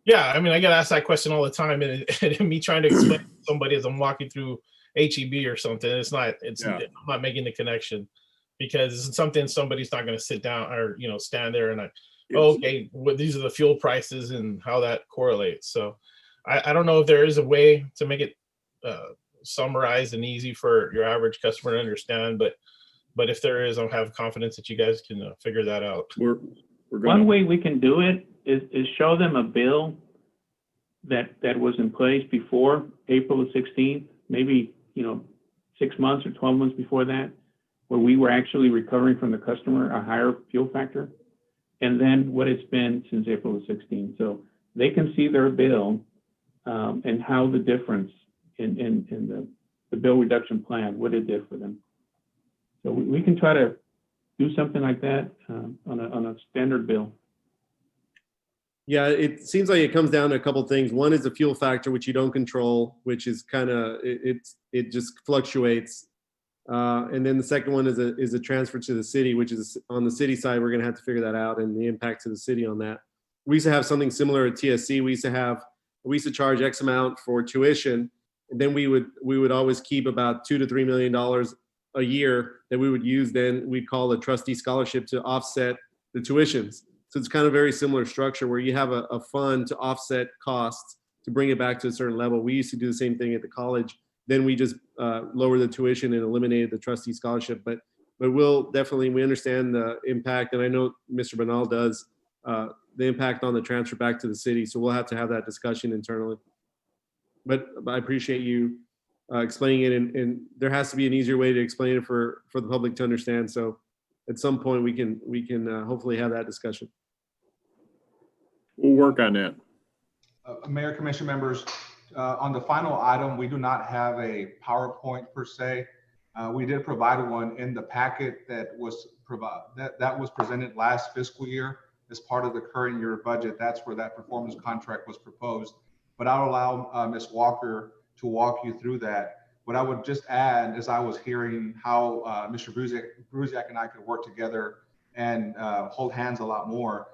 Yeah, I mean, I get asked that question all the time, and me trying to explain to somebody as I'm walking through HEB or something, I'm not making the connection because it's something somebody's not going to sit down or stand there and okay, these are the fuel prices and how that correlates. So I don't know if there is a way to make it summarized and easy for your average customer to understand, but if there is, I'll have confidence that you guys can figure that out. One way we can do it is show them a bill that was in place before April the 16th, maybe 6 months or 12 months before that, where we were actually recovering from the customer a higher fuel factor, and then what it's been since April the 16th. So they can see their bill and how the difference in the bill reduction plan, what it did for them. So we can try to do something like that on a standard bill. Yeah, it seems like it comes down to a couple of things. One is the fuel factor, which you don't control, which is kind of, it just fluctuates. And then the second one is a transfer to the city, which is on the city side. We're going to have to figure that out and the impact to the city on that. We used to have something similar at TSC. We used to charge X amount for tuition, and then we would always keep about $2 to $3 million a year that we would use. Then we'd call a trustee scholarship to offset the tuitions. So it's kind of very similar structure where you have a fund to offset costs to bring it back to a certain level. We used to do the same thing at the college. Then we just lowered the tuition and eliminated the trustee scholarship. But we understand the impact, and I know Mr. Bernal does, the impact on the transfer back to the city. So we'll have to have that discussion internally. But I appreciate you explaining it, and there has to be an easier way to explain it for the public to understand. So at some point we can hopefully have that discussion. We'll work on that. Mayor, Commission members, on the final item, we do not have a PowerPoint per se. We did provide one in the packet that was presented last fiscal year as part of the current year budget. That's where that performance contract was proposed. But I'll allow Ms. Walker to walk you through that. What I would just add is I was hearing how Mr. Brusiak and I could work together and hold hands a lot more.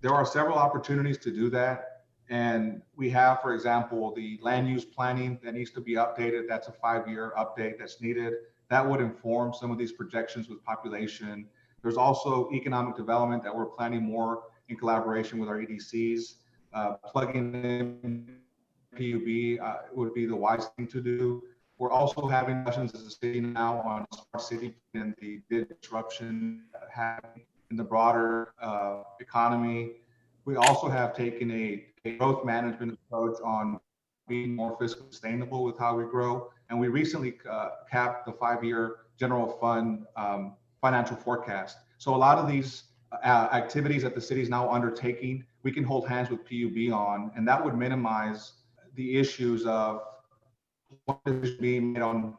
There are several opportunities to do that. And we have, for example, the land use planning that needs to be updated. That's a 5-year update that's needed. That would inform some of these projections with population. There's also economic development that we're planning more in collaboration with our EDCs. Plugging in PUB would be the wise thing to do. We're also having discussions as a city now on smart city and the disruption happening in the broader economy. We also have taken a growth management approach on being more fiscally sustainable with how we grow. And we recently capped the 5-year general fund financial forecast. So a lot of these activities that the city is now undertaking, we can hold hands with PUB on, and that would minimize the issues of what is being made on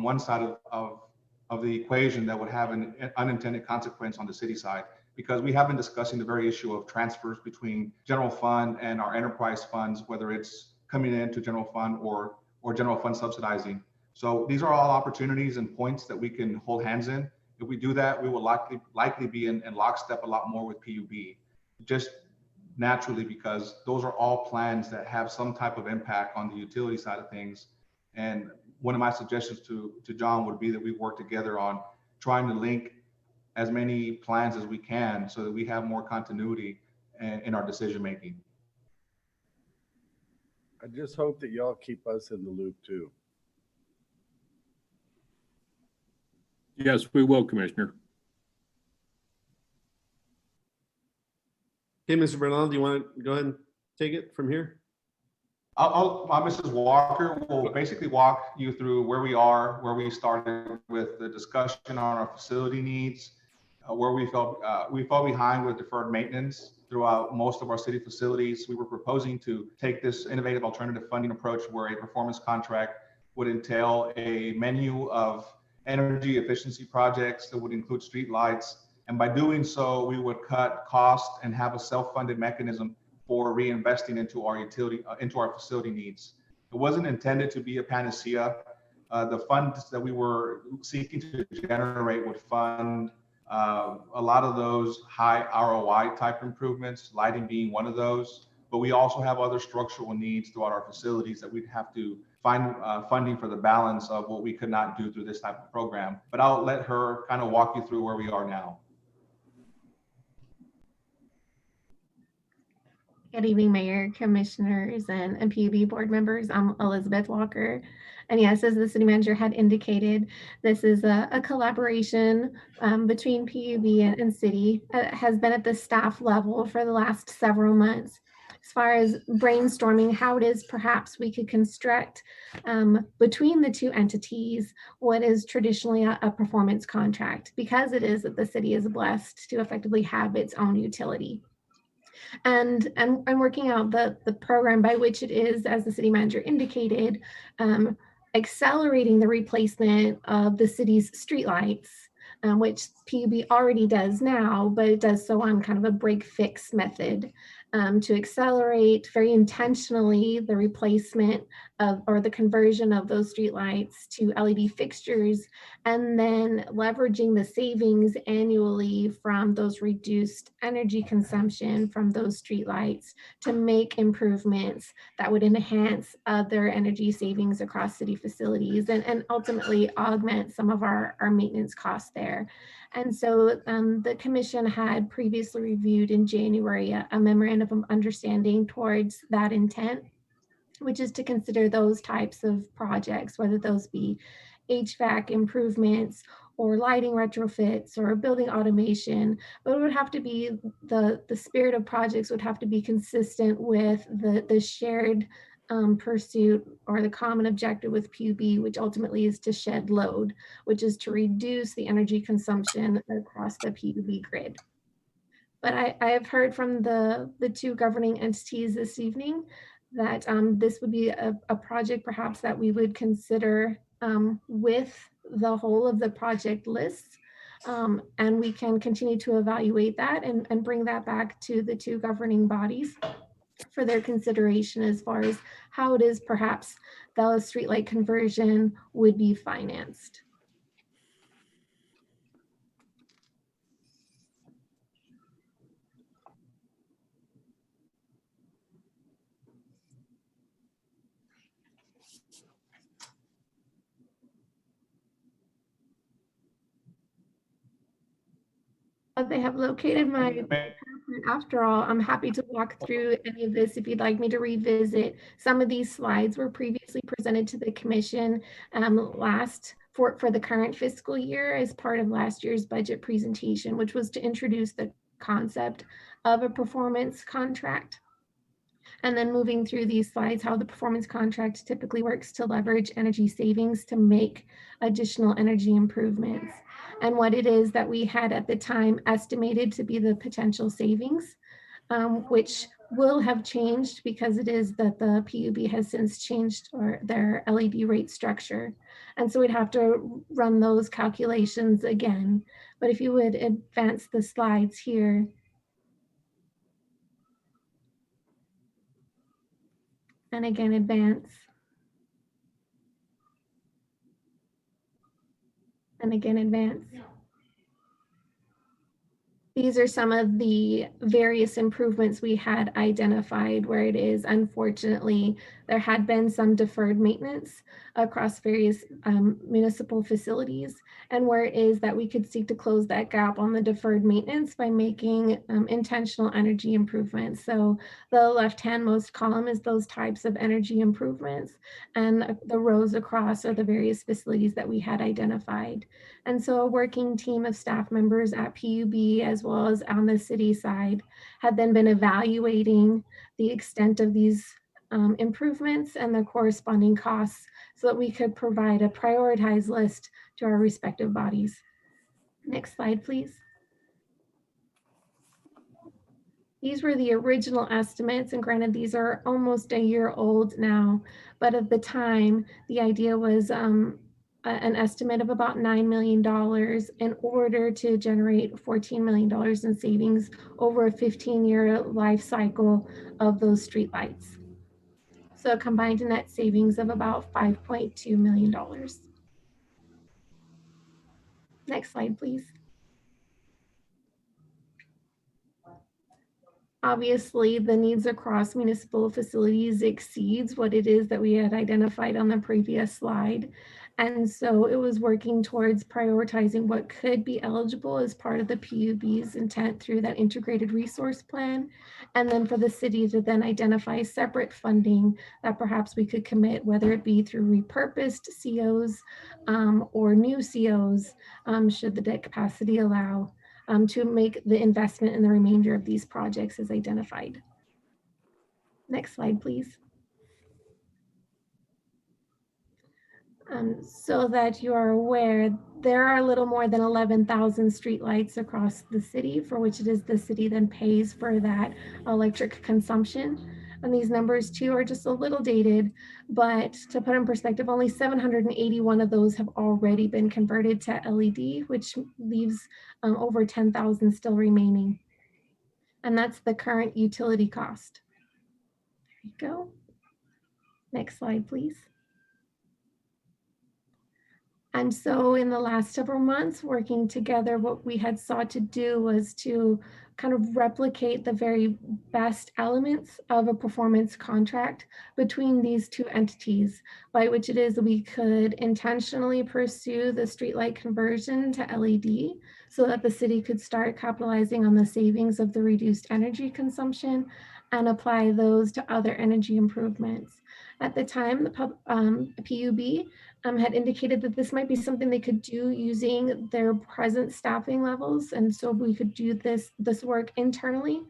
one side of the equation that would have an unintended consequence on the city side. Because we have been discussing the very issue of transfers between general fund and our enterprise funds, whether it's coming into general fund or general fund subsidizing. So these are all opportunities and points that we can hold hands in. If we do that, we will likely be in lockstep a lot more with PUB, just naturally, because those are all plans that have some type of impact on the utility side of things. And one of my suggestions to John would be that we work together on trying to link as many plans as we can so that we have more continuity in our decision making. I just hope that y'all keep us in the loop too. Yes, we will, Commissioner. Okay, Mr. Bernal, do you want to go ahead and take it from here? Mrs. Walker will basically walk you through where we are, where we started with the discussion on our facility needs, where we fell behind with deferred maintenance throughout most of our city facilities. We were proposing to take this innovative alternative funding approach where a performance contract would entail a menu of energy efficiency projects that would include street lights. And by doing so, we would cut costs and have a self-funded mechanism for reinvesting into our facility needs. It wasn't intended to be a panacea. The funds that we were seeking to generate would fund a lot of those high ROI type improvements, lighting being one of those. But we also have other structural needs throughout our facilities that we'd have to find funding for the balance of what we could not do through this type of program. But I'll let her kind of walk you through where we are now. Good evening, Mayor, Commissioners, and PUB board members. I'm Elizabeth Walker. And yes, as the city manager had indicated, this is a collaboration between PUB and city. It has been at the staff level for the last several months as far as brainstorming how it is perhaps we could construct between the two entities what is traditionally a performance contract, because it is that the city is blessed to effectively have its own utility. And working out the program by which it is, as the city manager indicated, accelerating the replacement of the city's streetlights, which PUB already does now, but it does so on kind of a break fix method to accelerate very intentionally the replacement of, or the conversion of those streetlights to LED fixtures, and then leveraging the savings annually from those reduced energy consumption from those streetlights to make improvements that would enhance other energy savings across city facilities and ultimately augment some of our maintenance costs there. And so the commission had previously reviewed in January a memorandum of understanding towards that intent, which is to consider those types of projects, whether those be HVAC improvements or lighting retrofits or building automation, but it would have to be the spirit of projects would have to be consistent with the shared pursuit or the common objective with PUB, which ultimately is to shed load, which is to reduce the energy consumption across the PUB grid. But I have heard from the two governing entities this evening that this would be a project perhaps that we would consider with the whole of the project lists. And we can continue to evaluate that and bring that back to the two governing bodies for their consideration as far as how it is perhaps the streetlight conversion would be financed. They have located my after all. I'm happy to walk through any of this if you'd like me to revisit. Some of these slides were previously presented to the commission for the current fiscal year as part of last year's budget presentation, which was to introduce the concept of a performance contract. And then moving through these slides, how the performance contract typically works to leverage energy savings to make additional energy improvements, and what it is that we had at the time estimated to be the potential savings, which will have changed because it is that the PUB has since changed their LED rate structure. And so we'd have to run those calculations again. But if you would advance the slides here. And again, advance. And again, advance. These are some of the various improvements we had identified where it is, unfortunately, there had been some deferred maintenance across various municipal facilities, and where it is that we could seek to close that gap on the deferred maintenance by making intentional energy improvements. So the left-hand most column is those types of energy improvements, and the rows across are the various facilities that we had identified. And so a working team of staff members at PUB as well as on the city side had then been evaluating the extent of these improvements and the corresponding costs so that we could provide a prioritized list to our respective bodies. Next slide, please. These were the original estimates, and granted, these are almost a year old now, but at the time, the idea was an estimate of about $9 million in order to generate $14 million in savings over a 15-year life cycle of those streetlights. So a combined net savings of about $5.2 million. Next slide, please. Obviously, the needs across municipal facilities exceeds what it is that we had identified on the previous slide. And so it was working towards prioritizing what could be eligible as part of the PUB's intent through that integrated resource plan. And then for the city to then identify separate funding that perhaps we could commit, whether it be through repurposed COs or new COs, should the debt capacity allow. To make the investment in the remainder of these projects as identified. Next slide, please. So that you are aware, there are a little more than 11,000 streetlights across the city, for which it is the city then pays for that electric consumption. And these numbers too are just a little dated, but to put in perspective, only 781 of those have already been converted to LED, which leaves over 10,000 still remaining. And that's the current utility cost. There you go. Next slide, please. And so in the last several months, working together, what we had sought to do was to kind of replicate the very best elements of a performance contract between these two entities, by which it is we could intentionally pursue the streetlight conversion to LED so that the city could start capitalizing on the savings of the reduced energy consumption and apply those to other energy improvements. At the time, the PUB had indicated that this might be something they could do using their present staffing levels. And so we could do this work internally,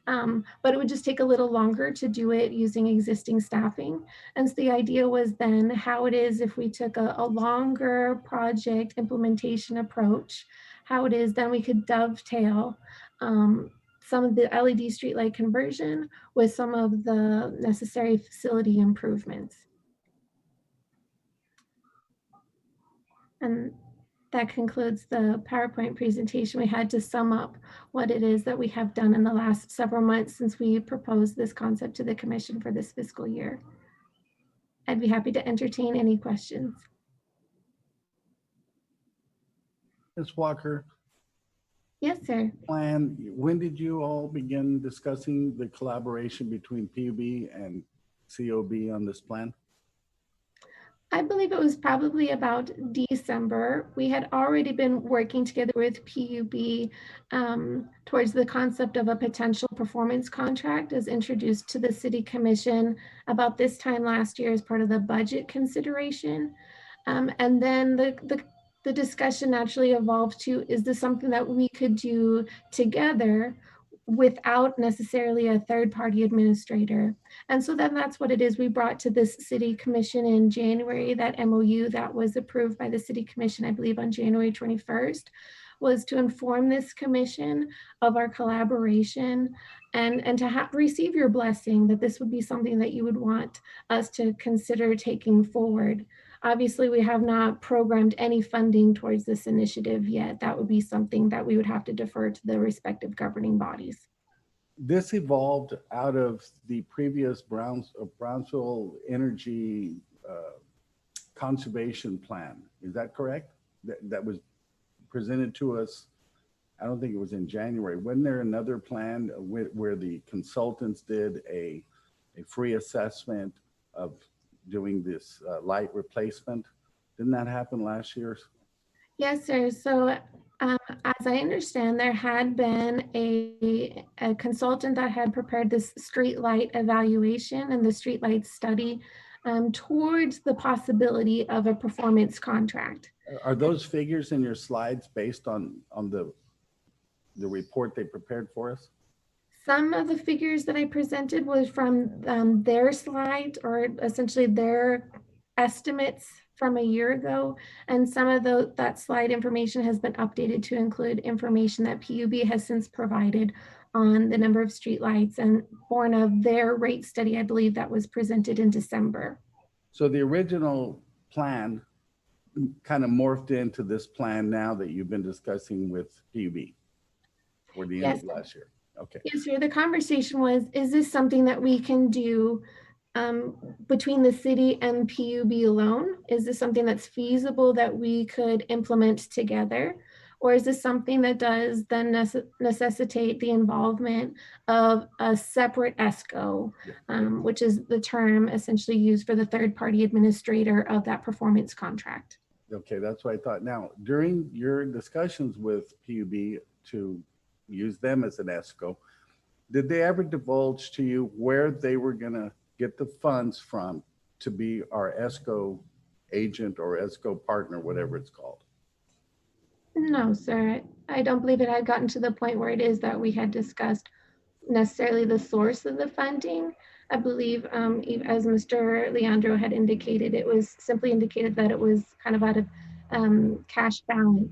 but it would just take a little longer to do it using existing staffing. And so the idea was then how it is if we took a longer project implementation approach, how it is then we could dovetail some of the LED streetlight conversion with some of the necessary facility improvements. And that concludes the PowerPoint presentation we had to sum up what it is that we have done in the last several months since we proposed this concept to the commission for this fiscal year. I'd be happy to entertain any questions. Ms. Walker. Yes, sir. Plan, when did you all begin discussing the collaboration between PUB and COB on this plan? I believe it was probably about December. We had already been working together with PUB towards the concept of a potential performance contract as introduced to the City Commission about this time last year as part of the budget consideration. And then the discussion naturally evolved to, is this something that we could do together without necessarily a third-party administrator? And so then that's what it is we brought to this City Commission in January. That MOU that was approved by the City Commission, I believe on January 21st, was to inform this commission of our collaboration and to receive your blessing that this would be something that you would want us to consider taking forward. Obviously, we have not programmed any funding towards this initiative yet. That would be something that we would have to defer to the respective governing bodies. This evolved out of the previous Brownsville Energy Conservation Plan. Is that correct? That was presented to us I don't think it was in January. Wasn't there another plan where the consultants did a free assessment of doing this light replacement? Didn't that happen last year? Yes, sir. So as I understand, there had been a consultant that had prepared this street light evaluation and the street light study towards the possibility of a performance contract. Are those figures in your slides based on the report they prepared for us? Some of the figures that I presented was from their slide, or essentially their estimates from a year ago. And some of that slide information has been updated to include information that PUB has since provided on the number of streetlights and born of their rate study, I believe that was presented in December. So the original plan kind of morphed into this plan now that you've been discussing with PUB for the end of last year. Okay. Yes, sir. The conversation was, is this something that we can do between the city and PUB alone? Is this something that's feasible that we could implement together? Or is this something that does then necessitate the involvement of a separate ESCO, which is the term essentially used for the third-party administrator of that performance contract? Okay, that's what I thought. Now, during your discussions with PUB to use them as an ESCO, did they ever divulge to you where they were going to get the funds from to be our ESCO agent or ESCO partner, whatever it's called? No, sir. I don't believe it had gotten to the point where it is that we had discussed necessarily the source of the funding. I believe, as Mr. Leandro had indicated, it was simply indicated that it was kind of out of cash balance.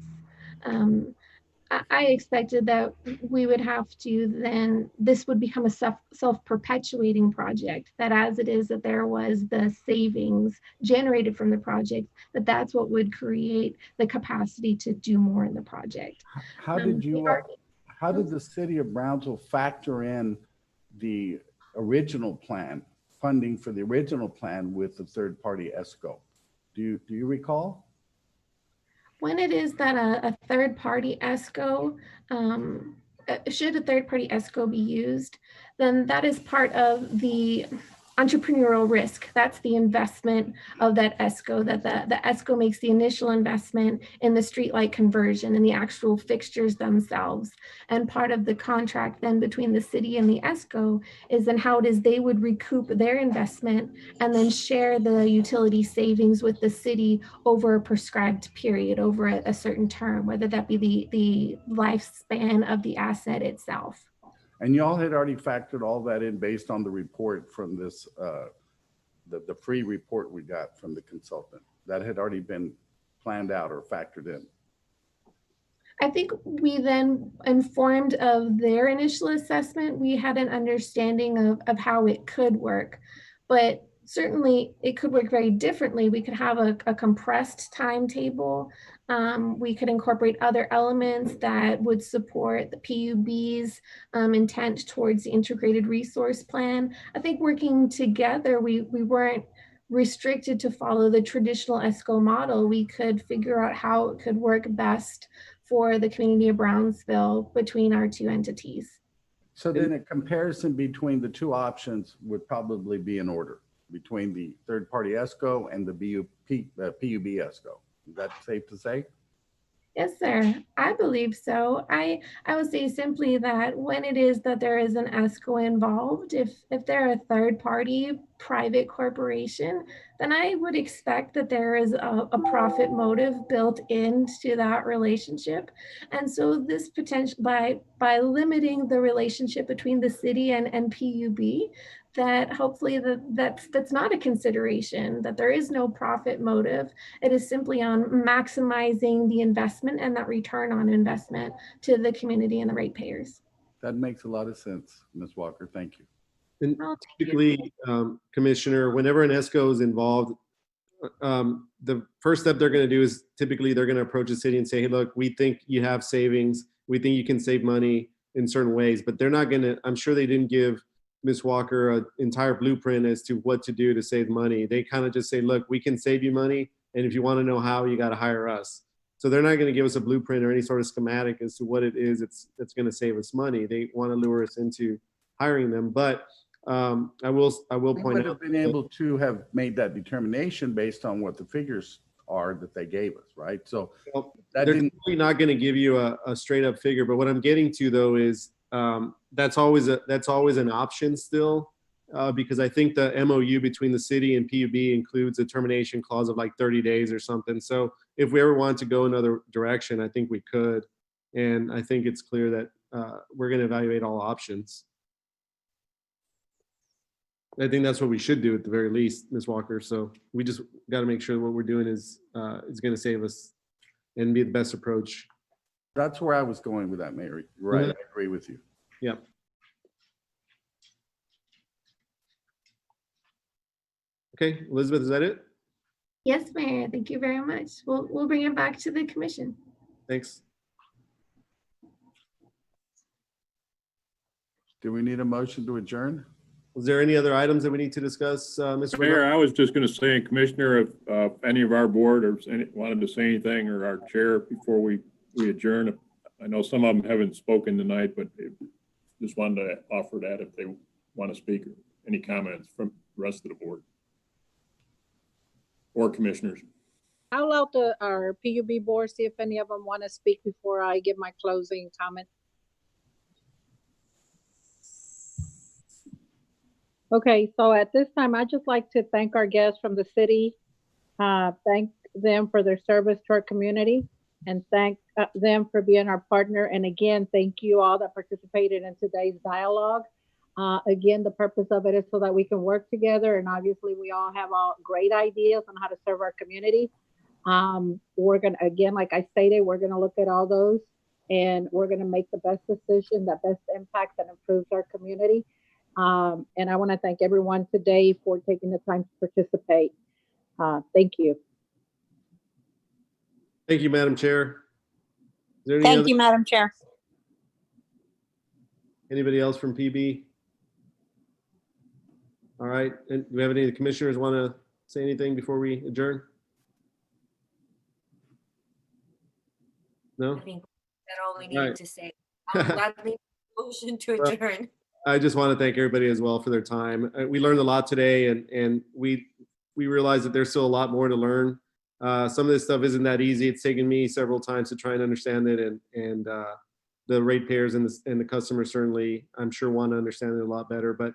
I expected that we would have to then, this would become a self-perpetuating project, that as it is that there was the savings generated from the project, that's what would create the capacity to do more in the project. How did the city of Brownsville factor in the original plan, funding for the original plan with the third-party ESCO? Do you recall? When it is that a third-party ESCO, should a third-party ESCO be used, then that is part of the entrepreneurial risk. That's the investment of that ESCO, that the ESCO makes the initial investment in the streetlight conversion and the actual fixtures themselves. And part of the contract then between the city and the ESCO is then how it is they would recoup their investment and then share the utility savings with the city over a prescribed period, over a certain term, whether that be the lifespan of the asset itself. And y'all had already factored all that in based on the report from this, the free report we got from the consultant. That had already been planned out or factored in. I think we then, informed of their initial assessment, we had an understanding of how it could work. But certainly it could work very differently. We could have a compressed timetable. We could incorporate other elements that would support the PUB's intent towards the integrated resource plan. I think working together, we weren't restricted to follow the traditional ESCO model. We could figure out how it could work best for the community of Brownsville between our two entities. So then a comparison between the two options would probably be in order, between the third-party ESCO and the PUB ESCO. Is that safe to say? Yes, sir. I believe so. I would say simply that when it is that there is an ESCO involved, if they're a third-party private corporation, then I would expect that there is a profit motive built into that relationship. And so this potential, by limiting the relationship between the city and PUB, that hopefully that's not a consideration, that there is no profit motive. It is simply on maximizing the investment and that return on investment to the community and the ratepayers. That makes a lot of sense, Ms. Walker. Thank you. And typically, Commissioner, whenever an ESCO is involved, the first step they're going to do is typically they're going to approach the city and say, hey, look, we think you have savings. We think you can save money in certain ways, but they're not going to, I'm sure they didn't give Ms. Walker an entire blueprint as to what to do to save money. They kind of just say, look, we can save you money. And if you want to know how, you got to hire us. So they're not going to give us a blueprint or any sort of schematic as to what it is that's going to save us money. They want to lure us into hiring them. But I will We point would out have been able to have made that determination based on what the figures are that they gave us, right? So well, that they're didn't, probably not going to give you a straight up figure. But what I'm getting to though is that's always an option still. Because I think the MOU between the city and PUB includes a termination clause of like 30 days or something. So if we ever want to go another direction, I think we could. And I think it's clear that we're going to evaluate all options. I think that's what we should do at the very least, Ms. Walker. So we just got to make sure what we're doing is going to save us and be the best approach. that's where I was going with that, Mary. Right, I agree with you. Yeah. Okay, Elizabeth, is that it? Yes, Mayor. Thank you very much. We'll bring it back to the commission. Thanks. Do we need a motion to adjourn? Was there any other items that we need to discuss, Mr. Mayor, I was just going to say, Commissioner, if any of our board or wanted to say anything, or our chair before we adjourn. I know some of them haven't spoken tonight, but just wanted to offer that if they want to speak. Any comments from the rest of the board or commissioners? I'll allow our PUB board, see if any of them want to speak before I give my closing comment. Okay, so at this time, I'd just like to thank our guests from the city, thank them for their service to our community, and thank them for being our partner. And again, thank you all that participated in today's dialogue. Again, the purpose of it is so that we can work together, and obviously we all have all great ideas on how to serve our community. We're gonna, again, like I stated, we're gonna look at all those, and we're gonna make the best decision that best impacts and improves our community. And I want to thank everyone today for taking the time to participate. Thank you. Thank you, Madam Chair. Is there any Thank other- you, Madam Chair. Anybody else from PB? All right, and do we have any of the commissioners want to say anything before we adjourn? No? I think that's all we All needed right. to say. I'll gladly motion to Well, adjourn. I just want to thank everybody as well for their time. We learned a lot today, and we realized that there's still a lot more to learn. Some of this stuff isn't that easy. It's taken me several times to try and understand it, and the ratepayers and the customers certainly, I'm sure, want to understand it a lot better. But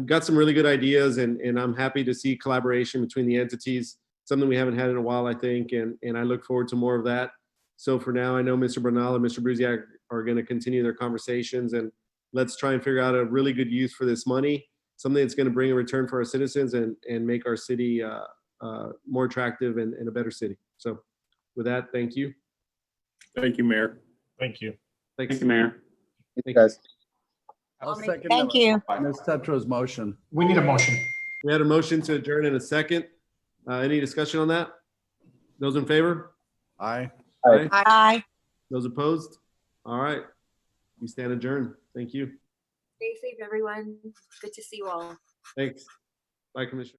got some really good ideas, and I'm happy to see collaboration between the entities, something we haven't had in a while, I think, and I look forward to more of that. So for now, I know Mr. Bernal and Mr. Brusiak are going to continue their conversations, and let's try and figure out a really good use for this money, something that's going to bring a return for our citizens and make our city more attractive and a better city. So with that, thank you. Thank you, Mayor. Thank you. Thanks. Thank you, Mayor. Thank you. Guys. I'll second Thank you. Ms. Tetra's motion. We need a motion. We had a motion to adjourn in a second. Any discussion on that? Those in favor? Aye. Aye. Aye. Those opposed? All right. We stand adjourned. Thank you. Stay safe, everyone. Good to see you all. Thanks. Bye, Commissioner.